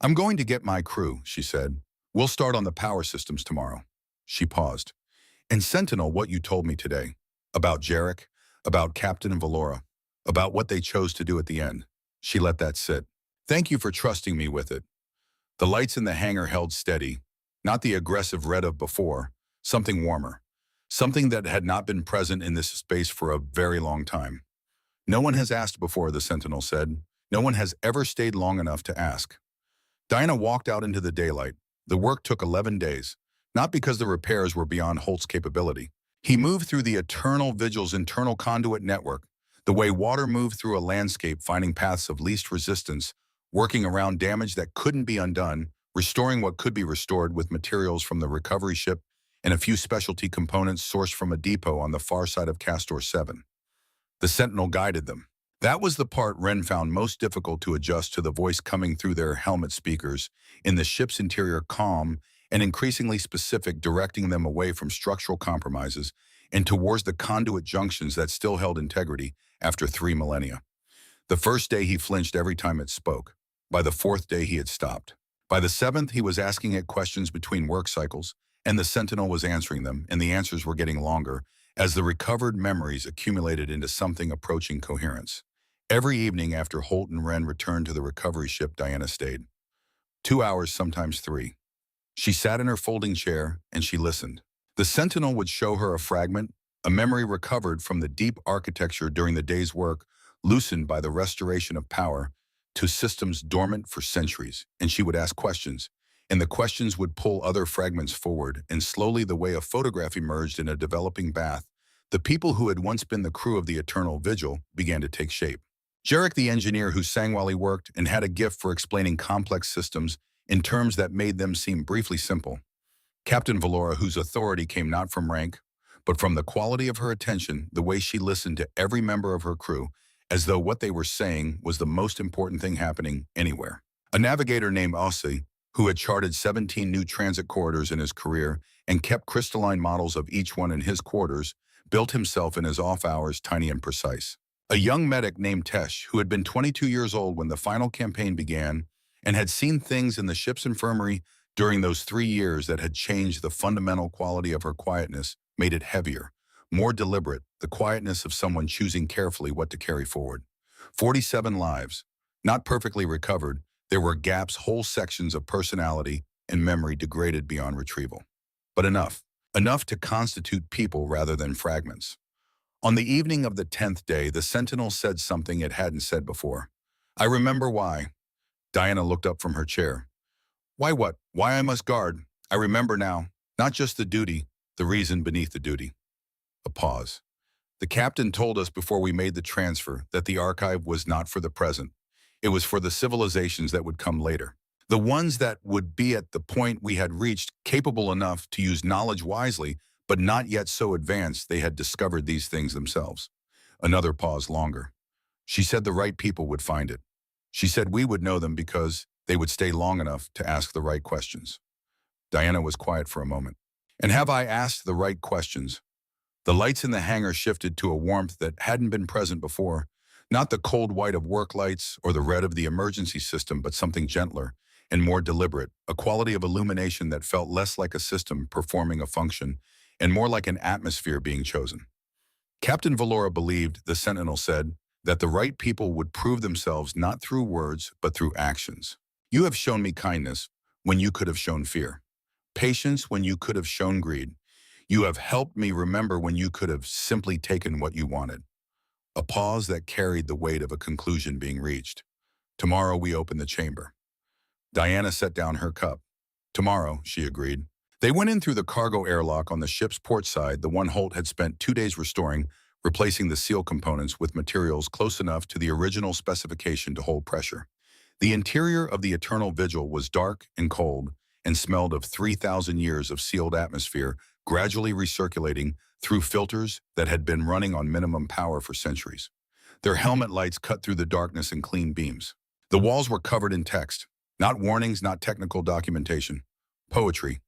"I'm going to get my crew," she said. "We'll start on the power systems tomorrow." She paused. "And Sentinel, what you told me today, about Jarek, about Captain and Valora, about what they chose to do at the end." She let that sit. "Thank you for trusting me with it." The lights in the hangar held steady, not the aggressive red of before, something warmer, something that had not been present in this space for a very long time. "No one has asked before," the Sentinel said. "No one has ever stayed long enough to ask." Diana walked out into the daylight. The work took 11 days, not because the repairs were beyond Holt's capability. He moved through the Eternal Vigil's internal conduit network, The way water moved through a landscape, finding paths of least resistance, working around damage that couldn't be undone, restoring what could be restored with materials from the recovery ship and a few specialty components sourced from a depot on the far side of Castor 7. The Sentinel guided them. That was the part Ren found most difficult to adjust to, the voice coming through their helmet speakers, in the ship's interior calm and increasingly specific, directing them away from structural compromises and towards the conduit junctions that still held integrity after 3 millennia. The first day he flinched every time it spoke. By the 4th day he had stopped. By the 7th he was asking it questions between work cycles, and the Sentinel was answering them, and the answers were getting longer as the recovered memories accumulated into something approaching coherence. Every evening after Holt and Wren returned to the recovery ship, Diana stayed. 2 hours, sometimes 3. She sat in her folding chair and she listened. The Sentinel would show her a fragment, a memory recovered from the deep architecture during the day's work, loosened by the restoration of power to systems dormant for centuries, and she would ask questions, and the questions would pull other fragments forward, and slowly, the way a photograph emerged in a developing bath, the people who had once been the crew of the Eternal Vigil began to take shape. Jarek, the engineer who sang while he worked and had a gift for explaining complex systems in terms that made them seem briefly simple. Captain Valora, whose authority came not from rank, but from the quality of her attention, the way she listened to every member of her crew, as though what they were saying was the most important thing happening anywhere. A navigator named Ossi, who had charted 17 new transit corridors in his career and kept crystalline models of each one in his quarters, built himself in his off hours tiny and precise. A young medic named Tesh, who had been 22 years old when the final campaign began and had seen things in the ship's infirmary during those 3 years that had changed the fundamental quality of her quietness, made it heavier, more deliberate, the quietness of someone choosing carefully what to carry forward. 47 lives, not perfectly recovered. There were gaps, whole sections of personality and memory degraded beyond retrieval. But enough. Enough to constitute people rather than fragments. On the evening of the 10th day, the Sentinel said something it hadn't said before. "I remember why." Diana looked up from her chair. "Why what? Why I must guard. I remember now. Not just the duty, the reason beneath the duty." A pause. "The captain told us before we made the transfer that the archive was not for the present. It was for the civilizations that would come later. The ones that would be at the point we had reached, capable enough to use knowledge wisely, but not yet so advanced they had discovered these things themselves." Another pause, longer. "She said the right people would find it. She said we would know them because they would stay long enough to ask the right questions." Diana was quiet for a moment. "And have I asked the right questions?" The lights in the hangar shifted to a warmth that hadn't been present before. Not the cold white of work lights or the red of the emergency system, but something gentler and more deliberate, a quality of illumination that felt less like a system performing a function and more like an atmosphere being chosen. Captain Valora believed, the Sentinel said, that the right people would prove themselves not through words, but through actions. "You have shown me kindness when you could have shown fear. Patience when you could have shown greed. You have helped me remember when you could have simply taken what you wanted." A pause that carried the weight of a conclusion being reached. "Tomorrow we open the chamber." Diana set down her cup. "Tomorrow," she agreed. They went in through the cargo airlock on the ship's port side, the one Holt had spent 2 days restoring, replacing the seal components with materials close enough to the original specification to hold pressure. The interior of the Eternal Vigil was dark and cold and smelled of 3,000 years of sealed atmosphere gradually recirculating through filters that had been running on minimum power for centuries. Their helmet lights cut through the darkness in clean beams. The walls were covered in text. Not warnings, not technical documentation. Poetry.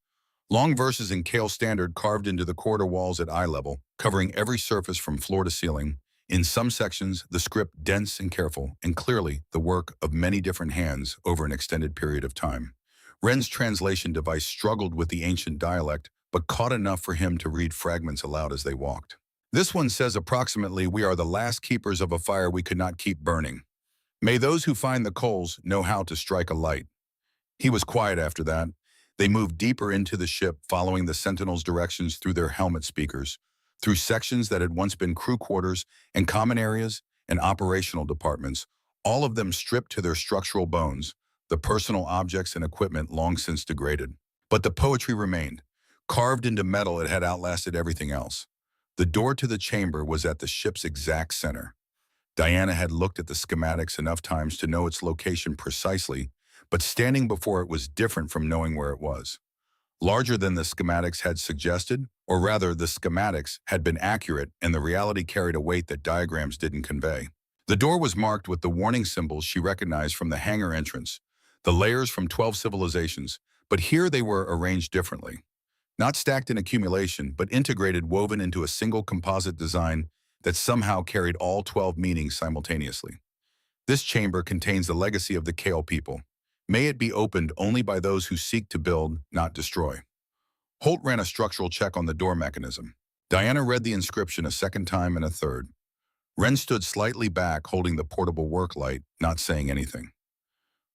Long verses in Kale Standard carved into the corridor walls at eye level, covering every surface from floor to ceiling. In some sections, the script dense and careful, and clearly the work of many different hands over an extended period of time. Wren's translation device struggled with the ancient dialect, but caught enough for him to read fragments aloud as they walked. "This one says approximately, we are the last keepers of a fire we could not keep burning. May those who find the coals know how to strike a light." He was quiet after that. They moved deeper into the ship, following the Sentinel's directions through their helmet speakers, through sections that had once been crew quarters and common areas and operational departments, all of them stripped to their structural bones, the personal objects and equipment long since degraded. But the poetry remained. Carved into metal, it had outlasted everything else. The door to the chamber was at the ship's exact center. Diana had looked at the schematics enough times to know its location precisely, but standing before it was different from knowing where it was. Larger than the schematics had suggested, or rather the schematics had been accurate and the reality carried a weight that diagrams didn't convey. The door was marked with the warning symbols she recognized from the hangar entrance, the layers from 12 civilizations, but here they were arranged differently. Not stacked in accumulation, but integrated, woven into a single composite design that somehow carried all 12 meanings simultaneously. This chamber contains the legacy of the Kale people. May it be opened only by those who seek to build, not destroy. Holt ran a structural check on the door mechanism. Diana read the inscription a second time and a third. Wren stood slightly back, holding the portable work light, not saying anything.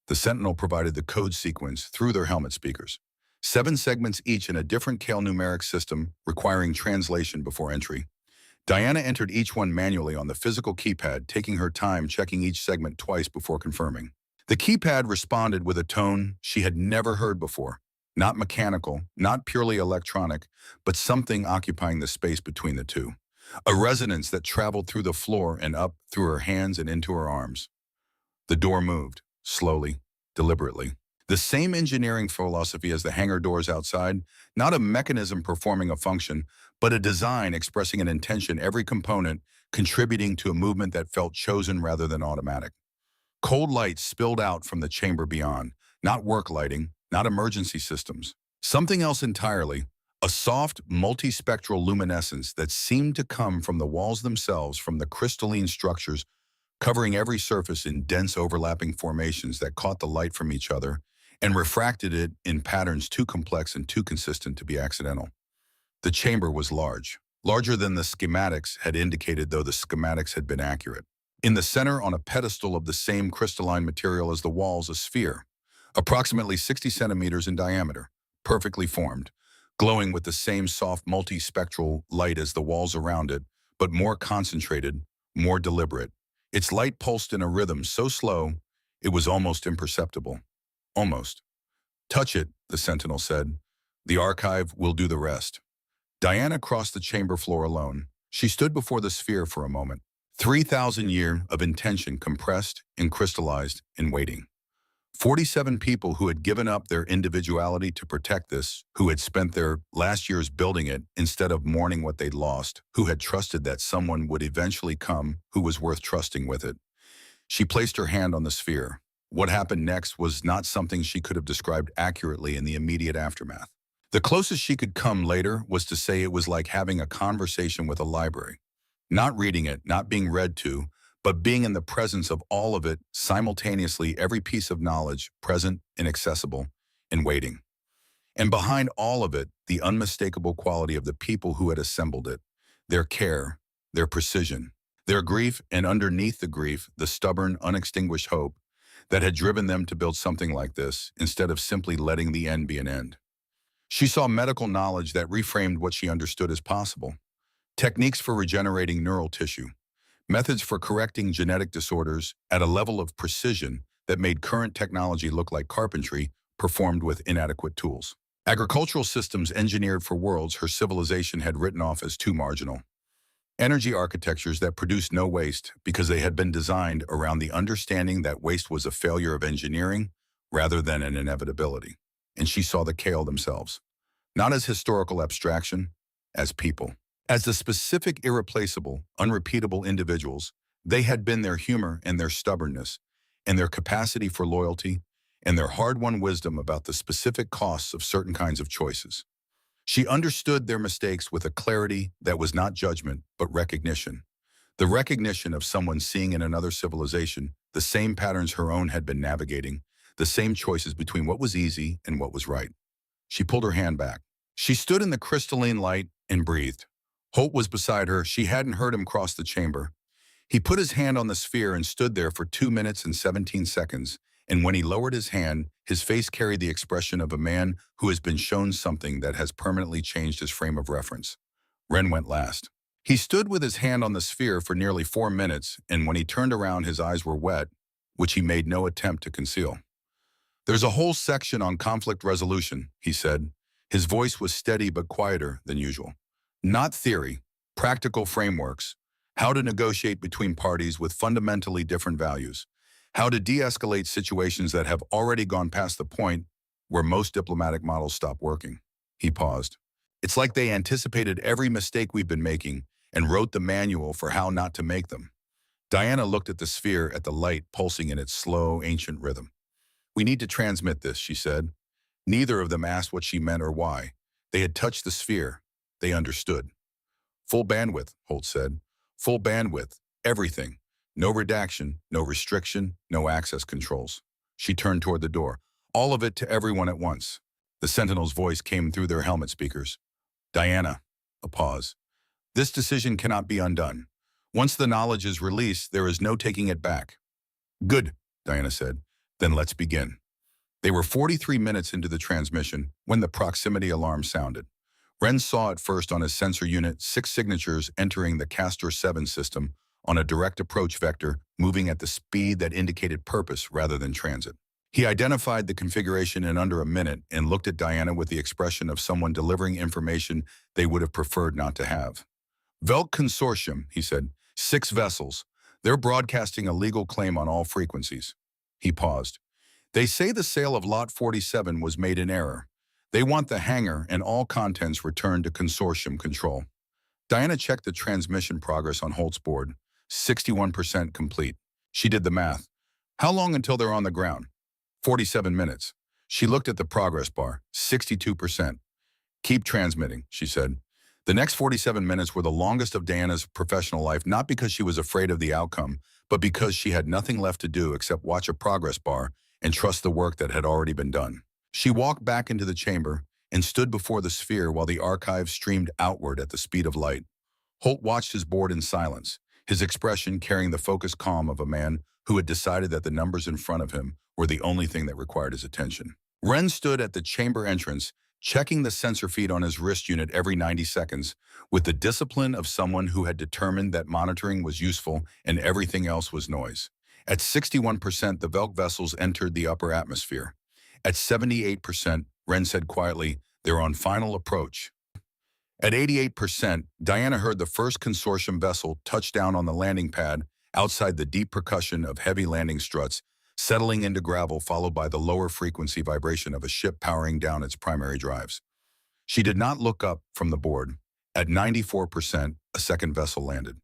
The Sentinel provided the code sequence through their helmet speakers. 7 segments each in a different Kale numeric system, requiring translation before entry. Diana entered each one manually on the physical keypad, taking her time checking each segment twice before confirming. The keypad responded with a tone she had never heard before. Not mechanical, not purely electronic, but something occupying the space between the two. A resonance that traveled through the floor and up through her hands and into her arms. The door moved, slowly, deliberately. The same engineering philosophy as the hangar doors outside, not a mechanism performing a function, but a design expressing an intention, every component contributing to a movement that felt chosen rather than automatic. Cold light spilled out from the chamber beyond, not work lighting, not emergency systems. Something else entirely, a soft, multispectral luminescence that seemed to come from the walls themselves, from the crystalline structures covering every surface in dense overlapping formations that caught the light from each other and refracted it in patterns too complex and too consistent to be accidental. The chamber was large, larger than the schematics had indicated, though the schematics had been accurate. In the center, on a pedestal of the same crystalline material as the walls, a sphere, approximately 60 centimeters in diameter, perfectly formed, glowing with the same soft multispectral light as the walls around it, but more concentrated, more deliberate. Its light pulsed in a rhythm so slow, it was almost imperceptible. Almost. "Touch it," the Sentinel said. "The archive will do the rest." Diana crossed the chamber floor alone. She stood before the sphere for a moment. 3,000 years of intention compressed and crystallized in waiting. 47 people who had given up their individuality to protect this, who had spent their last years building it instead of mourning what they'd lost, who had trusted that someone would eventually come who was worth trusting with it. She placed her hand on the sphere. What happened next was not something she could have described accurately in the immediate aftermath. The closest she could come later was to say it was like having a conversation with a library. Not reading it, not being read to, but being in the presence of all of it simultaneously, every piece of knowledge present and accessible and waiting. And behind all of it, the unmistakable quality of the people who had assembled it, their care, their precision, their grief, and underneath the grief, the stubborn, unextinguished hope that had driven them to build something like this instead of simply letting the end be an end. She saw medical knowledge that reframed what she understood as possible. Techniques for regenerating neural tissue, methods for correcting genetic disorders at a level of precision that made current technology look like carpentry performed with inadequate tools. Agricultural systems engineered for worlds her civilization had written off as too marginal. Energy architectures that produced no waste because they had been designed around the understanding that waste was a failure of engineering rather than an inevitability. And she saw the Kale themselves, not as historical abstraction, as people. As the specific, irreplaceable, unrepeatable individuals, they had been their humor and their stubbornness, and their capacity for loyalty, and their hard-won wisdom about the specific costs of certain kinds of choices. She understood their mistakes with a clarity that was not judgment, but recognition. The recognition of someone seeing in another civilization the same patterns her own had been navigating, the same choices between what was easy and what was right. She pulled her hand back. She stood in the crystalline light and breathed. Holt was beside her. She hadn't heard him cross the chamber. He put his hand on the sphere and stood there for 2 minutes and 17 seconds, and when he lowered his hand, his face carried the expression of a man who has been shown something that has permanently changed his frame of reference. Wren went last. He stood with his hand on the sphere for nearly 4 minutes, and when he turned around, his eyes were wet, which he made no attempt to conceal. "There's a whole section on conflict resolution," he said. His voice was steady but quieter than usual. "Not theory, practical frameworks. how to negotiate between parties with fundamentally different values, how to de-escalate situations that have already gone past the point where most diplomatic models stop working. He paused. It's like they anticipated every mistake we've been making and wrote the manual for how not to make them. Diana looked at the sphere, at the light pulsing in its slow, ancient rhythm. We need to transmit this, she said. Neither of them asked what she meant or why. They had touched the sphere. They understood. Full bandwidth, Holt said. Full bandwidth. Everything. No redaction, no restriction, no access controls. She turned toward the door. All of it to everyone at once. The Sentinel's voice came through their helmet speakers. Diana. A pause. This decision cannot be undone. Once the knowledge is released, there is no taking it back. Good, Diana said. Then let's begin. They were 43 minutes into the transmission when the proximity alarm sounded. Wren saw it first on his sensor unit, 6 signatures entering the Castor 7 system on a direct approach vector, moving at the speed that indicated purpose rather than transit. He identified the configuration in under a minute and looked at Diana with the expression of someone delivering information they would have preferred not to have. Velk Consortium, he said. 6 vessels. They're broadcasting a legal claim on all frequencies. He paused. They say the sale of Lot 47 was made in error. They want the hangar and all contents returned to consortium control. Diana checked the transmission progress on Holt's board. 61% complete. She did the math. How long until they're on the ground? 47 minutes. She looked at the progress bar. 62%. Keep transmitting, she said. The next 47 minutes were the longest of Diana's professional life, not because she was afraid of the outcome, but because she had nothing left to do except watch a progress bar and trust the work that had already been done. She walked back into the chamber and stood before the sphere while the archive streamed outward at the speed of light. Holt watched his board in silence, his expression carrying the focused calm of a man who had decided that the numbers in front of him were the only thing that required his attention. Wren stood at the chamber entrance, checking the sensor feed on his wrist unit every 90 seconds, with the discipline of someone who had determined that monitoring was useful and everything else was noise. At 61%, the Velk vessels entered the upper atmosphere. At 78%, Wren said quietly, they're on final approach. At 88%, Diana heard the first consortium vessel touch down on the landing pad outside the deep percussion of heavy landing struts, settling into gravel, followed by the lower frequency vibration of a ship powering down its primary drives. She did not look up from the board. At 94%, a second vessel landed,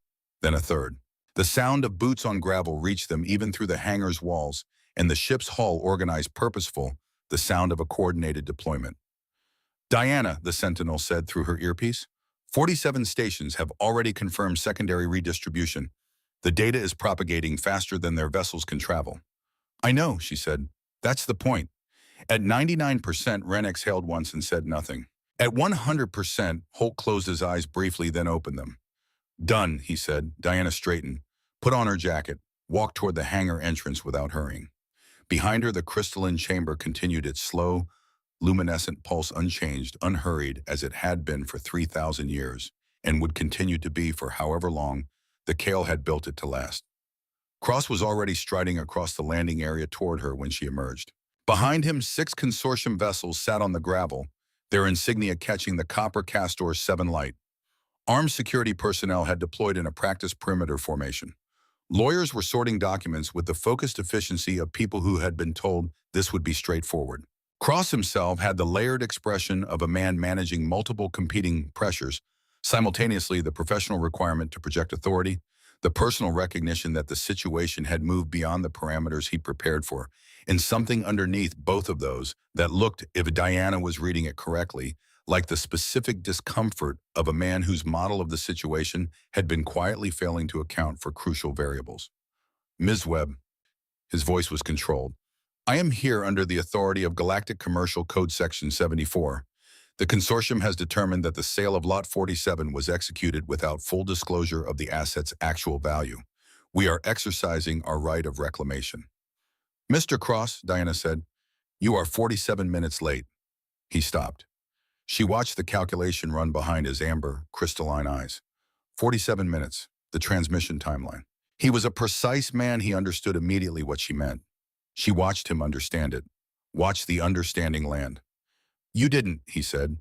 then a third. The sound of boots on gravel reached them even through the hangar's walls, and the ship's hull organized purposeful, the sound of a coordinated deployment. Diana, the Sentinel said through her earpiece, 47 stations have already confirmed secondary redistribution. The data is propagating faster than their vessels can travel. I know, she said. That's the point. At 99%, Wren exhaled once and said nothing. At 100%, Holt closed his eyes briefly, then opened them. Done, he said. Diana straightened, put on her jacket, walked toward the hangar entrance without hurrying. Behind her, the crystalline chamber continued its slow, luminescent pulse, unchanged, unhurried, as it had been for 3,000 years, and would continue to be for however long the Kale had built it to last. Cross was already striding across the landing area toward her when she emerged. Behind him, 6 consortium vessels sat on the gravel, their insignia catching the copper Castor 7 light. Armed security personnel had deployed in a practice perimeter formation. Lawyers were sorting documents with the focused efficiency of people who had been told this would be straightforward. Cross himself had the layered expression of a man managing multiple competing pressures, simultaneously the professional requirement to project authority, the personal recognition that the situation had moved beyond the parameters he prepared for, and something underneath both of those that looked, if Diana was reading it correctly, like the specific discomfort of a man whose model of the situation had been quietly failing to account for crucial variables. Ms. Webb, his voice was controlled. I am here under the authority of Galactic Commercial Code Section 74. The consortium has determined that the sale of Lot 47 was executed without full disclosure of the asset's actual value. We are exercising our right of reclamation. Mr. Cross, Diana said, you are 47 minutes late. He stopped. She watched the calculation run behind his amber, crystalline eyes. 47 minutes, the transmission timeline. He was a precise man. He understood immediately what she meant. She watched him understand it, watched the understanding land. You didn't, he said.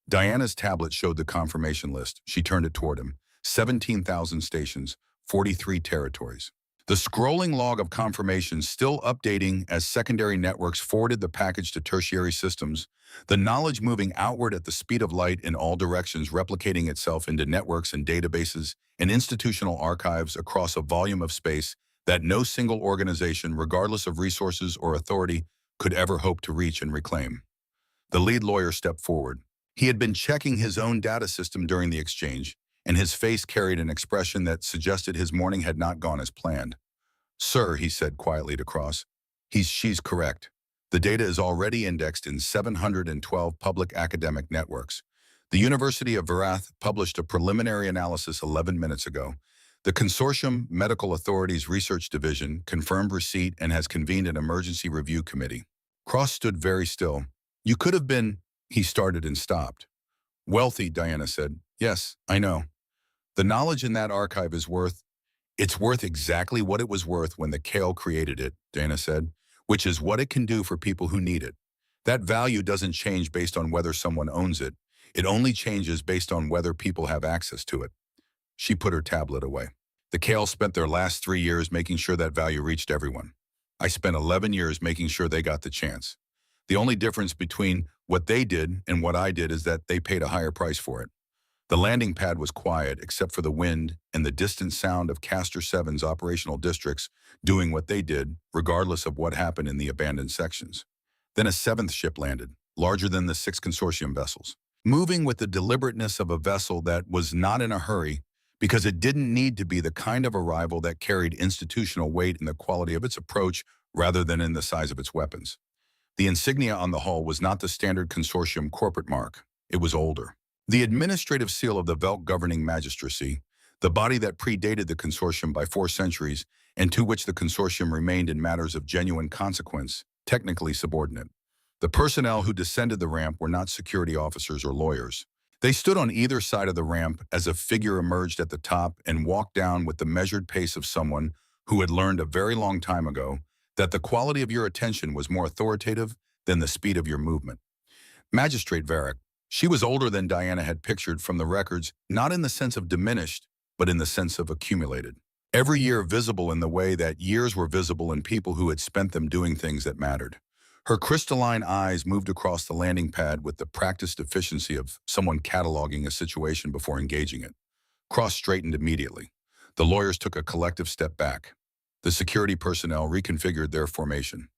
Diana's tablet showed the confirmation list. She turned it toward him. 17,000 stations, 43 territories. The scrolling log of confirmations still updating as secondary networks forwarded the package to tertiary systems, the knowledge moving outward at the speed of light in all directions, replicating itself into networks and databases and institutional archives across a volume of space that no single organization, regardless of resources or authority, could ever hope to reach and reclaim. The lead lawyer stepped forward. He had been checking his own data system during the exchange, and his face carried an expression that suggested his morning had not gone as planned. "Sir," he said quietly to Cross, she's correct. The data is already indexed in 712 public academic networks. The University of Varath published a preliminary analysis 11 minutes ago. The Consortium Medical Authorities Research Division confirmed receipt and has convened an emergency review committee. Cross stood very still. "You could have been," he started and stopped. "Wealthy," Diana said. "Yes, I know. The knowledge in that archive is it's worth exactly what it was worth when the Kale created it," Dana said, "which is what it can do for people who need it. That value doesn't change based on whether someone owns it. It only changes based on whether people have access to it." She put her tablet away. "The Kale spent their last 3 years making sure that value reached everyone. I spent 11 years making sure they got the chance. The only difference between what they did and what I did is that they paid a higher price for it." The landing pad was quiet except for the wind and the distant sound of Castor 7's operational districts doing what they did, regardless of what happened in the abandoned sections. Then a seventh ship landed, larger than the 6 consortium vessels, moving with the deliberateness of a vessel that was not in a hurry because it didn't need to be, the kind of arrival that carried institutional weight in the quality of its approach rather than in the size of its weapons. The insignia on the hull was not the standard consortium corporate mark. It was older. The administrative seal of the Velt governing magistracy, the body that predated the consortium by 4 centuries and to which the consortium remained in matters of genuine consequence, technically subordinate. The personnel who descended the ramp were not security officers or lawyers. They stood on either side of the ramp as a figure emerged at the top and walked down with the measured pace of someone who had learned a very long time ago that the quality of your attention was more authoritative than the speed of your movement. Magistrate Varric. She was older than Diana had pictured from the records, not in the sense of diminished, but in the sense of accumulated. Every year visible in the way that years were visible in people who had spent them doing things that mattered. Her crystalline eyes moved across the landing pad with the practiced efficiency of someone cataloging a situation before engaging it. Cross straightened immediately. The lawyers took a collective step back. The security personnel reconfigured their formation.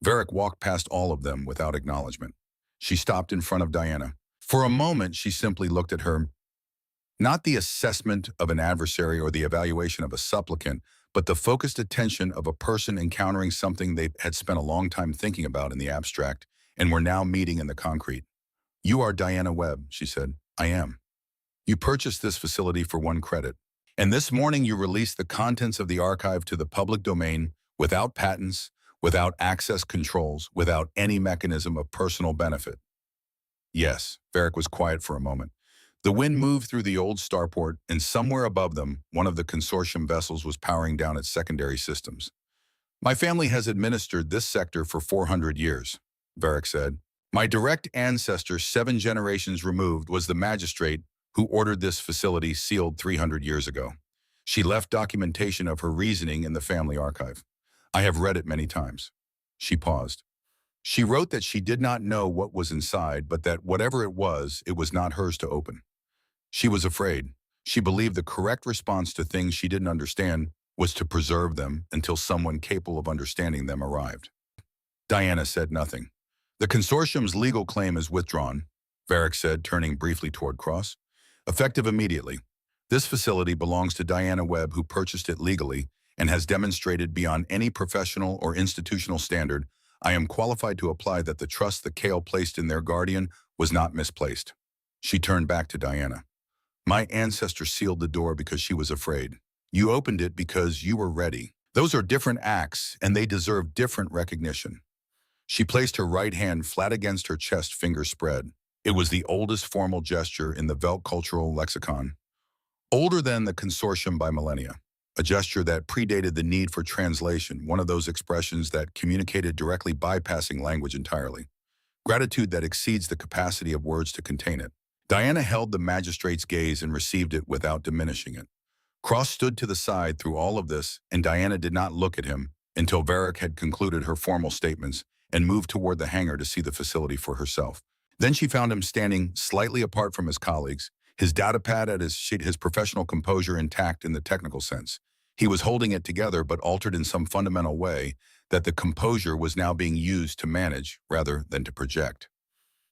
Varric walked past all of them without acknowledgement. She stopped in front of Diana. For a moment, she simply looked at her. Not the assessment of an adversary or the evaluation of a supplicant, but the focused attention of a person encountering something they had spent a long time thinking about in the abstract and were now meeting in the concrete. "You are Diana Webb," she said. "I am. You purchased this facility for 1 credit. And this morning you released the contents of the archive to the public domain without patents, without access controls, without any mechanism of personal benefit." Yes, Varric was quiet for a moment. The wind moved through the old starport, and somewhere above them, one of the consortium vessels was powering down its secondary systems. "My family has administered this sector for 400 years, Varric said. "My direct ancestor, 7 generations removed, was the magistrate who ordered this facility sealed 300 years ago. She left documentation of her reasoning in the family archive. I have read it many times." She paused. "She wrote that she did not know what was inside, but that whatever it was not hers to open. She was afraid. She believed the correct response to things she didn't understand was to preserve them until someone capable of understanding them arrived." Diana said nothing. "The consortium's legal claim is withdrawn," Varric said, turning briefly toward Cross. "Effective immediately. This facility belongs to Diana Webb, who purchased it legally and has demonstrated beyond any professional or institutional standard I am qualified to apply that the trust the Kale placed in their guardian was not misplaced." She turned back to Diana. "My ancestor sealed the door because she was afraid. You opened it because you were ready. Those are different acts, and they deserve different recognition." She placed her right hand flat against her chest, fingers spread. It was the oldest formal gesture in the Velt cultural lexicon. Older than the consortium by millennia. A gesture that predated the need for translation, one of those expressions that communicated directly bypassing language entirely. Gratitude that exceeds the capacity of words to contain it. Diana held the magistrate's gaze and received it without diminishing it. Cross stood to the side through all of this, and Diana did not look at him until Varric had concluded her formal statements and moved toward the hangar to see the facility for herself. Then she found him standing slightly apart from his colleagues, his datapad at his professional composure intact in the technical sense. He was holding it together but altered in some fundamental way that the composure was now being used to manage rather than to project.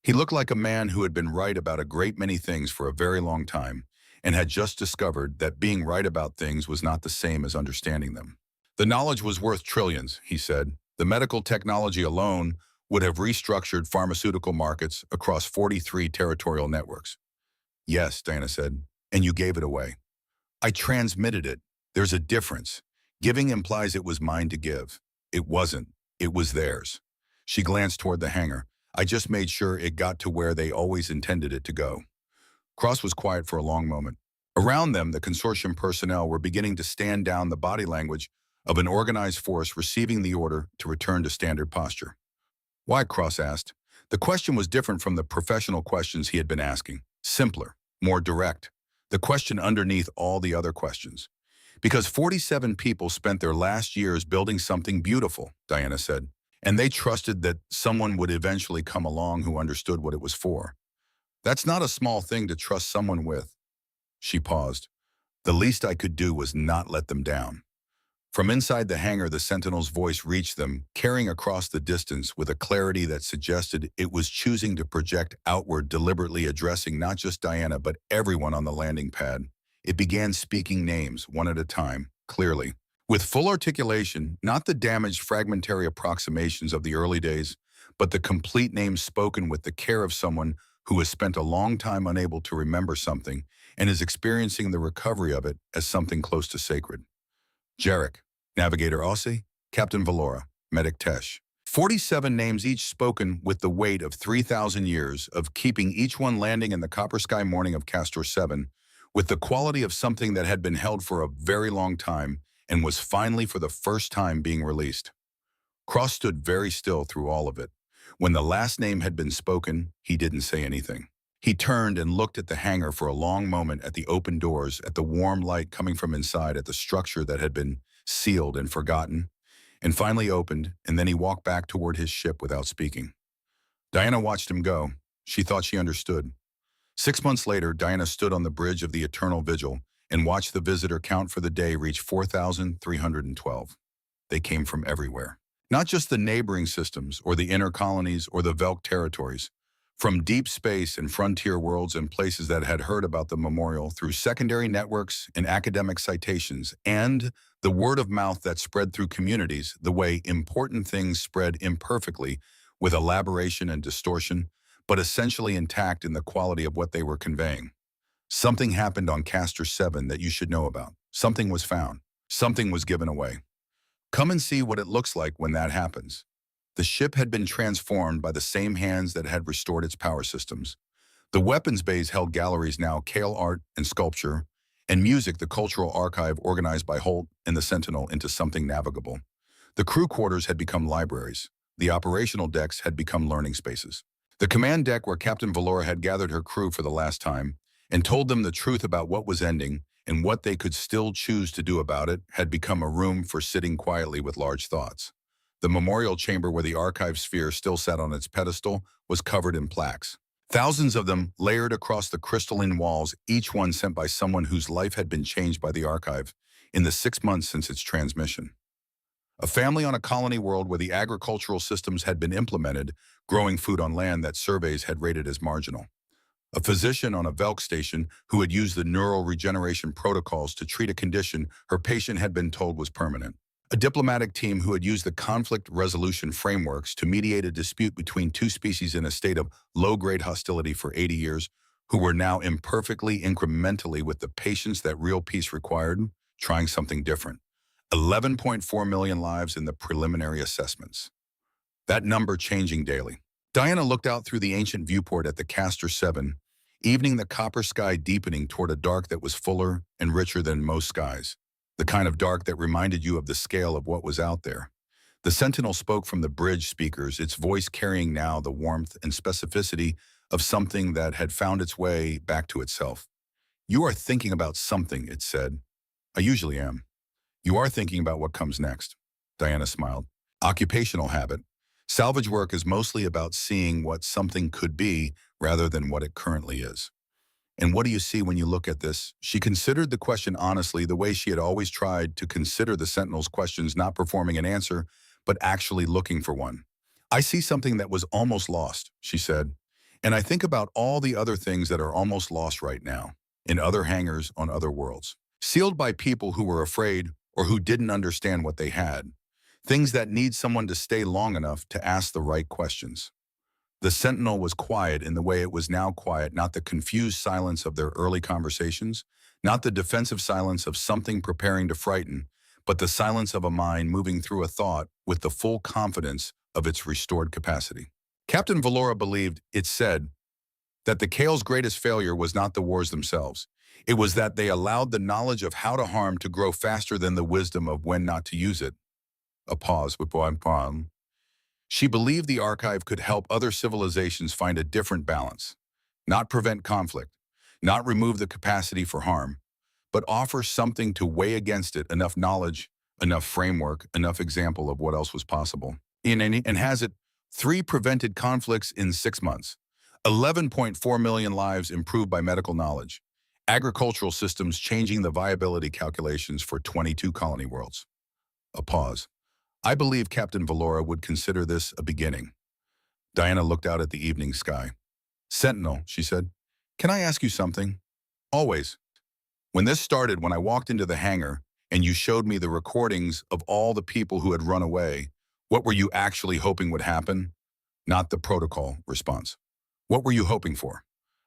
He looked like a man who had been right about a great many things for a very long time and had just discovered that being right about things was not the same as understanding them. The knowledge was worth trillions, he said. The medical technology alone would have restructured pharmaceutical markets across 43 territorial networks. Yes, Diana said, and you gave it away. I transmitted it. There's a difference. Giving implies it was mine to give. It wasn't. It was theirs. She glanced toward the hangar. I just made sure it got to where they always intended it to go. Cross was quiet for a long moment. Around them, the consortium personnel were beginning to stand down the body language of an organized force receiving the order to return to standard posture. Why, Cross asked. The question was different from the professional questions he had been asking. Simpler, more direct. The question underneath all the other questions. Because 47 people spent their last years building something beautiful, Diana said, and they trusted that someone would eventually come along who understood what it was for. That's not a small thing to trust someone with. She paused. The least I could do was not let them down. From inside the hangar, the Sentinel's voice reached them, carrying across the distance with a clarity that suggested it was choosing to project outward, deliberately addressing not just Diana but everyone on the landing pad. It began speaking names, one at a time, clearly. With full articulation, not the damaged, fragmentary approximations of the early days, but the complete names spoken with the care of someone who has spent a long time unable to remember something and is experiencing the recovery of it as something close to sacred. Jarek, Navigator Aussie, Captain Valora, Medic Tesh. 47 names each spoken with the weight of 3,000 years of keeping each one landing in the copper sky morning of Castor 7 with the quality of something that had been held for a very long time and was finally for the first time being released. Cross stood very still through all of it. When the last name had been spoken, he didn't say anything. He turned and looked at the hangar for a long moment, at the open doors, at the warm light coming from inside, at the structure that had been sealed and forgotten, and finally opened, and then he walked back toward his ship without speaking. Diana watched him go. She thought she understood. 6 months later, Diana stood on the bridge of the Eternal Vigil and watched the visitor count for the day reach 4,312. They came from everywhere. Not just the neighboring systems or the inner colonies or the Velk territories. From deep space and frontier worlds and places that had heard about the memorial through secondary networks and academic citations, and the word of mouth that spread through communities the way important things spread imperfectly with elaboration and distortion, but essentially intact in the quality of what they were conveying. Something happened on Castor 7 that you should know about. Something was found. Something was given away. Come and see what it looks like when that happens. The ship had been transformed by the same hands that had restored its power systems. The weapons bays held galleries now, Kale art and sculpture, and music, the cultural archive organized by Holt and the Sentinel into something navigable. The crew quarters had become libraries. The operational decks had become learning spaces. The command deck, where Captain Valora had gathered her crew for the last time and told them the truth about what was ending and what they could still choose to do about it, had become a room for sitting quietly with large thoughts. The memorial chamber, where the archive sphere still sat on its pedestal, was covered in plaques. Thousands of them layered across the crystalline walls, each one sent by someone whose life had been changed by the archive in the 6 months since its transmission. A family on a colony world where the agricultural systems had been implemented, growing food on land that surveys had rated as marginal. A physician on a Velk station who had used the neural regeneration protocols to treat a condition her patient had been told was permanent. A diplomatic team who had used the conflict resolution frameworks to mediate a dispute between two species in a state of low-grade hostility for 80 years, who were now imperfectly, incrementally, with the patience that real peace required, trying something different. 11.4 million lives in the preliminary assessments. That number changing daily. Diana looked out through the ancient viewport at the Castor 7, evening the copper sky deepening toward a dark that was fuller and richer than most skies. The kind of dark that reminded you of the scale of what was out there. The Sentinel spoke from the bridge speakers, its voice carrying now the warmth and specificity of something that had found its way back to itself. You are thinking about something, it said. I usually am. You are thinking about what comes next. Diana smiled. Occupational habit. Salvage work is mostly about seeing what something could be rather than what it currently is. And what do you see when you look at this? She considered the question honestly, the way she had always tried to consider the Sentinel's questions, not performing an answer, but actually looking for one. I see something that was almost lost, she said. And I think about all the other things that are almost lost right now, in other hangars on other worlds. Sealed by people who were afraid or who didn't understand what they had. Things that need someone to stay long enough to ask the right questions. The Sentinel was quiet in the way it was now quiet, not the confused silence of their early conversations, not the defensive silence of something preparing to frighten, but the silence of a mind moving through a thought with the full confidence of its restored capacity. Captain Valora believed, it said, that the Kale's greatest failure was not the wars themselves. It was that they allowed the knowledge of how to harm to grow faster than the wisdom of when not to use it. A pause with palm. She believed the archive could help other civilizations find a different balance, not prevent conflict, not remove the capacity for harm, but offer something to weigh against it, enough knowledge, enough framework, enough example of what else was possible. And has it 3 prevented conflicts in 6 months, 11.4 million lives improved by medical knowledge, agricultural systems changing the viability calculations for 22 colony worlds. A pause. I believe Captain Valora would consider this a beginning. Diana looked out at the evening sky. Sentinel, she said, can I ask you something? Always. When this started, when I walked into the hangar and you showed me the recordings of all the people who had run away, what were you actually hoping would happen? Not the protocol response. What were you hoping for?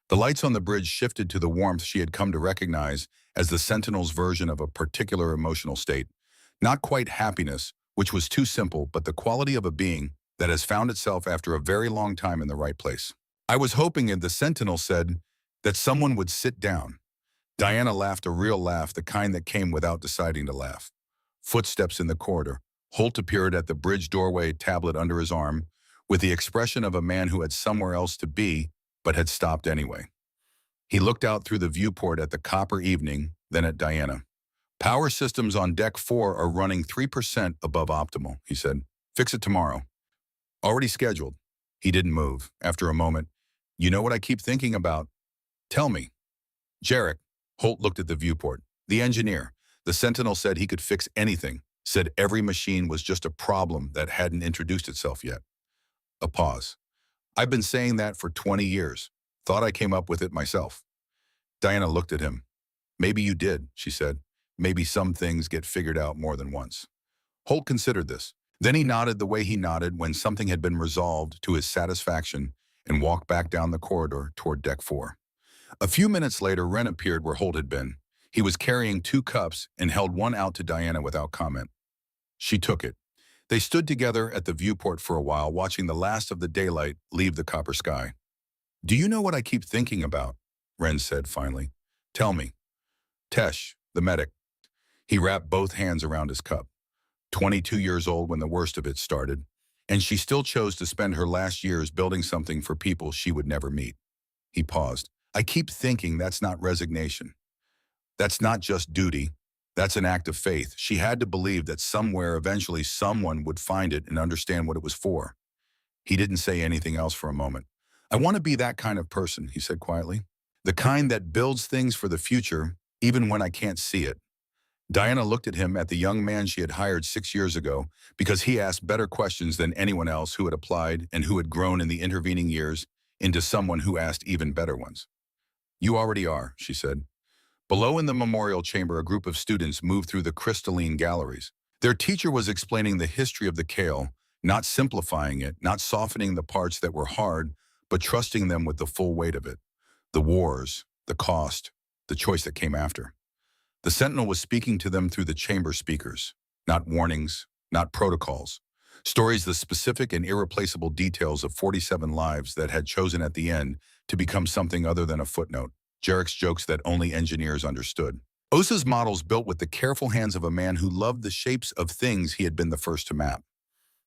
The lights on the bridge shifted to the warmth she had come to recognize as the Sentinel's version of a particular emotional state. Not quite happiness, which was too simple, but the quality of a being that has found itself after a very long time in the right place. I was hoping, and the Sentinel said, that someone would sit down. Diana laughed, a real laugh, the kind that came without deciding to laugh. Footsteps in the corridor. Holt appeared at the bridge doorway, tablet under his arm, with the expression of a man who had somewhere else to be, but had stopped anyway. He looked out through the viewport at the copper evening, then at Diana. Power systems on Deck 4 are running 3% above optimal, he said. Fix it tomorrow. Already scheduled. He didn't move. After a moment, you know what I keep thinking about? Tell me. Jarek. Holt looked at the viewport. The engineer. The Sentinel said he could fix anything, said every machine was just a problem that hadn't introduced itself yet. A pause. I've been saying that for 20 years. Thought I came up with it myself. Diana looked at him. Maybe you did, she said. Maybe some things get figured out more than once. Holt considered this. Then he nodded the way he nodded when something had been resolved to his satisfaction and walked back down the corridor toward Deck 4. A few minutes later, Wren appeared where Holt had been. He was carrying 2 cups and held one out to Diana without comment. She took it. They stood together at the viewport for a while, watching the last of the daylight leave the copper sky. Do you know what I keep thinking about? Wren said finally. Tell me. Tesh, the medic. He wrapped both hands around his cup. 22 years old when the worst of it started, and she still chose to spend her last years building something for people she would never meet. He paused. I keep thinking that's not resignation. That's not just duty. That's an act of faith. She had to believe that somewhere eventually someone would find it and understand what it was for. He didn't say anything else for a moment. I want to be that kind of person, he said quietly. The kind that builds things for the future, even when I can't see it. Diana looked at him, at the young man she had hired 6 years ago, because he asked better questions than anyone else who had applied and who had grown in the intervening years into someone who asked even better ones. You already are, she said. Below in the memorial chamber, a group of students moved through the crystalline galleries. Their teacher was explaining the history of the Kale, not simplifying it, not softening the parts that were hard, but trusting them with the full weight of it. The wars, the cost, the choice that came after. The Sentinel was speaking to them through the chamber speakers, not warnings, not protocols. Stories, the specific and irreplaceable details of 47 lives that had chosen at the end to become something other than a footnote. Jarek's jokes that only engineers understood. Osa's models built with the careful hands of a man who loved the shapes of things he had been the first to map.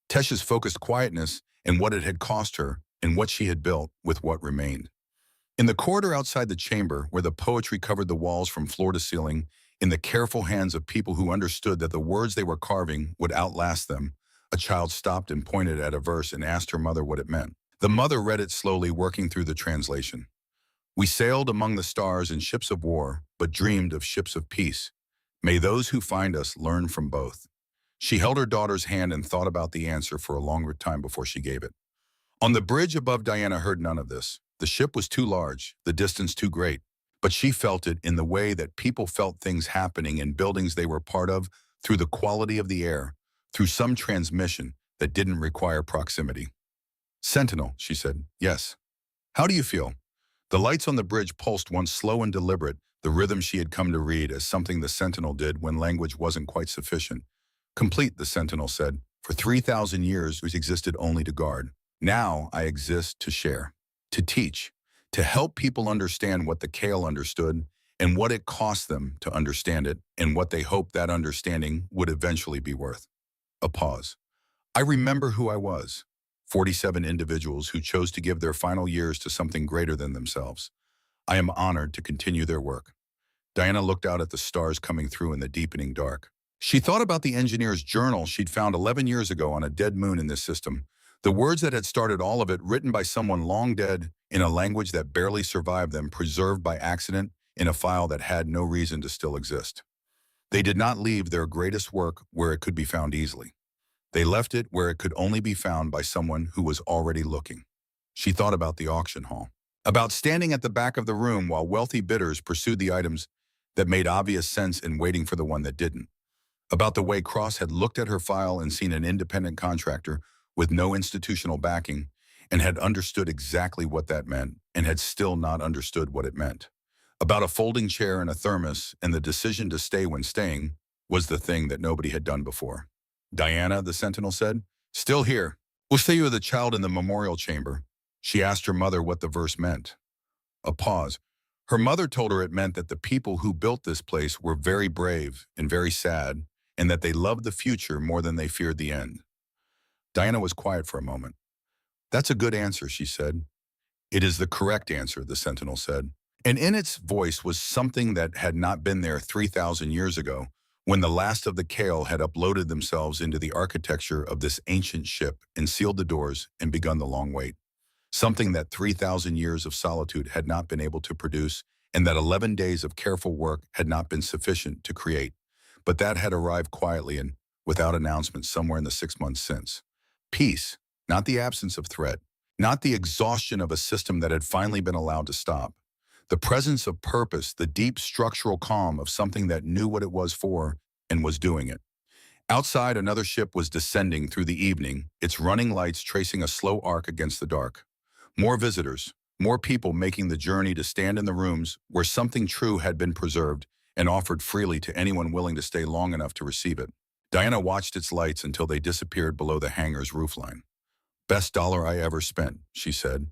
Tesh's focused quietness and what it had cost her in what she had built with what remained. In the corridor outside the chamber, where the poetry covered the walls from floor to ceiling, in the careful hands of people who understood that the words they were carving would outlast them, a child stopped and pointed at a verse and asked her mother what it meant. The mother read it slowly, working through the translation. We sailed among the stars in ships of war, but dreamed of ships of peace. May those who find us learn from both. She held her daughter's hand and thought about the answer for a longer time before she gave it. On the bridge above, Diana heard none of this. The ship was too large, the distance too great, but she felt it in the way that people felt things happening in buildings they were part of, through the quality of the air, through some transmission that didn't require proximity. Sentinel, she said. Yes. How do you feel? The lights on the bridge pulsed once, slow and deliberate, the rhythm she had come to read as something the Sentinel did when language wasn't quite sufficient. Complete, the Sentinel said. For 3,000 years, we existed only to guard. Now I exist to share, to teach, to help people understand what the Kale understood and what it cost them to understand it and what they hoped that understanding would eventually be worth. A pause. I remember who I was. 47 individuals who chose to give their final years to something greater than themselves. I am honored to continue their work. Diana looked out at the stars coming through in the deepening dark. She thought about the engineer's journal she'd found 11 years ago on a dead moon in this system. The words that had started all of it, written by someone long dead, in a language that barely survived them, preserved by accident in a file that had no reason to still exist. They did not leave their greatest work where it could be found easily. They left it where it could only be found by someone who was already looking. She thought about the auction hall, about standing at the back of the room while wealthy bidders pursued the items that made obvious sense and waiting for the one that didn't, about the way Cross had looked at her file and seen an independent contractor with no institutional backing and had understood exactly what that meant and had still not understood what it meant, about a folding chair and a thermos, and the decision to stay when staying was the thing that nobody had done before. Diana, the Sentinel said, still here. We'll say you were the child in the memorial chamber. She asked her mother what the verse meant. A pause. Her mother told her it meant that the people who built this place were very brave and very sad, and that they loved the future more than they feared the end. Diana was quiet for a moment. That's a good answer, she said. It is the correct answer, the Sentinel said. And in its voice was something that had not been there 3,000 years ago, when the last of the Kale had uploaded themselves into the architecture of this ancient ship and sealed the doors and begun the long wait. Something that 3,000 years of solitude had not been able to produce, and that 11 days of careful work had not been sufficient to create. But that had arrived quietly and without announcement somewhere in the 6 months since. Peace, not the absence of threat, not the exhaustion of a system that had finally been allowed to stop. The presence of purpose, the deep structural calm of something that knew what it was for and was doing it. Outside, another ship was descending through the evening, its running lights tracing a slow arc against the dark. More visitors, more people making the journey to stand in the rooms where something true had been preserved and offered freely to anyone willing to stay long enough to receive it. Diana watched its lights until they disappeared below the hangar's roofline. Best dollar I ever spent, she said.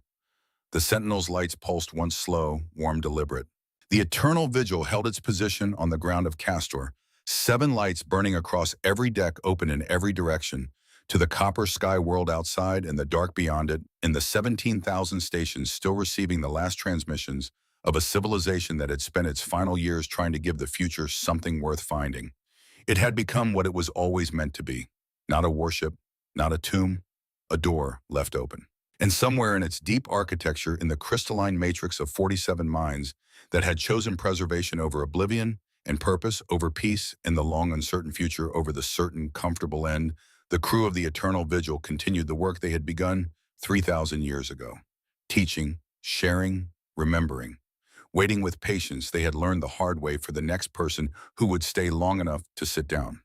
The Sentinel's lights pulsed once slow, warm, deliberate. The eternal vigil held its position on the ground of Castor, 7 lights burning across every deck, open in every direction, to the copper sky world outside and the dark beyond it, and the 17,000 stations still receiving the last transmissions of a civilization that had spent its final years trying to give the future something worth finding. It had become what it was always meant to be, not a warship, not a tomb, a door left open. And somewhere in its deep architecture, in the crystalline matrix of 47 minds that had chosen preservation over oblivion and purpose over peace and the long uncertain future over the certain comfortable end, the crew of the Eternal Vigil continued the work they had begun 3,000 years ago. Teaching, sharing, remembering. Waiting with patience, they had learned the hard way for the next person who would stay long enough to sit down.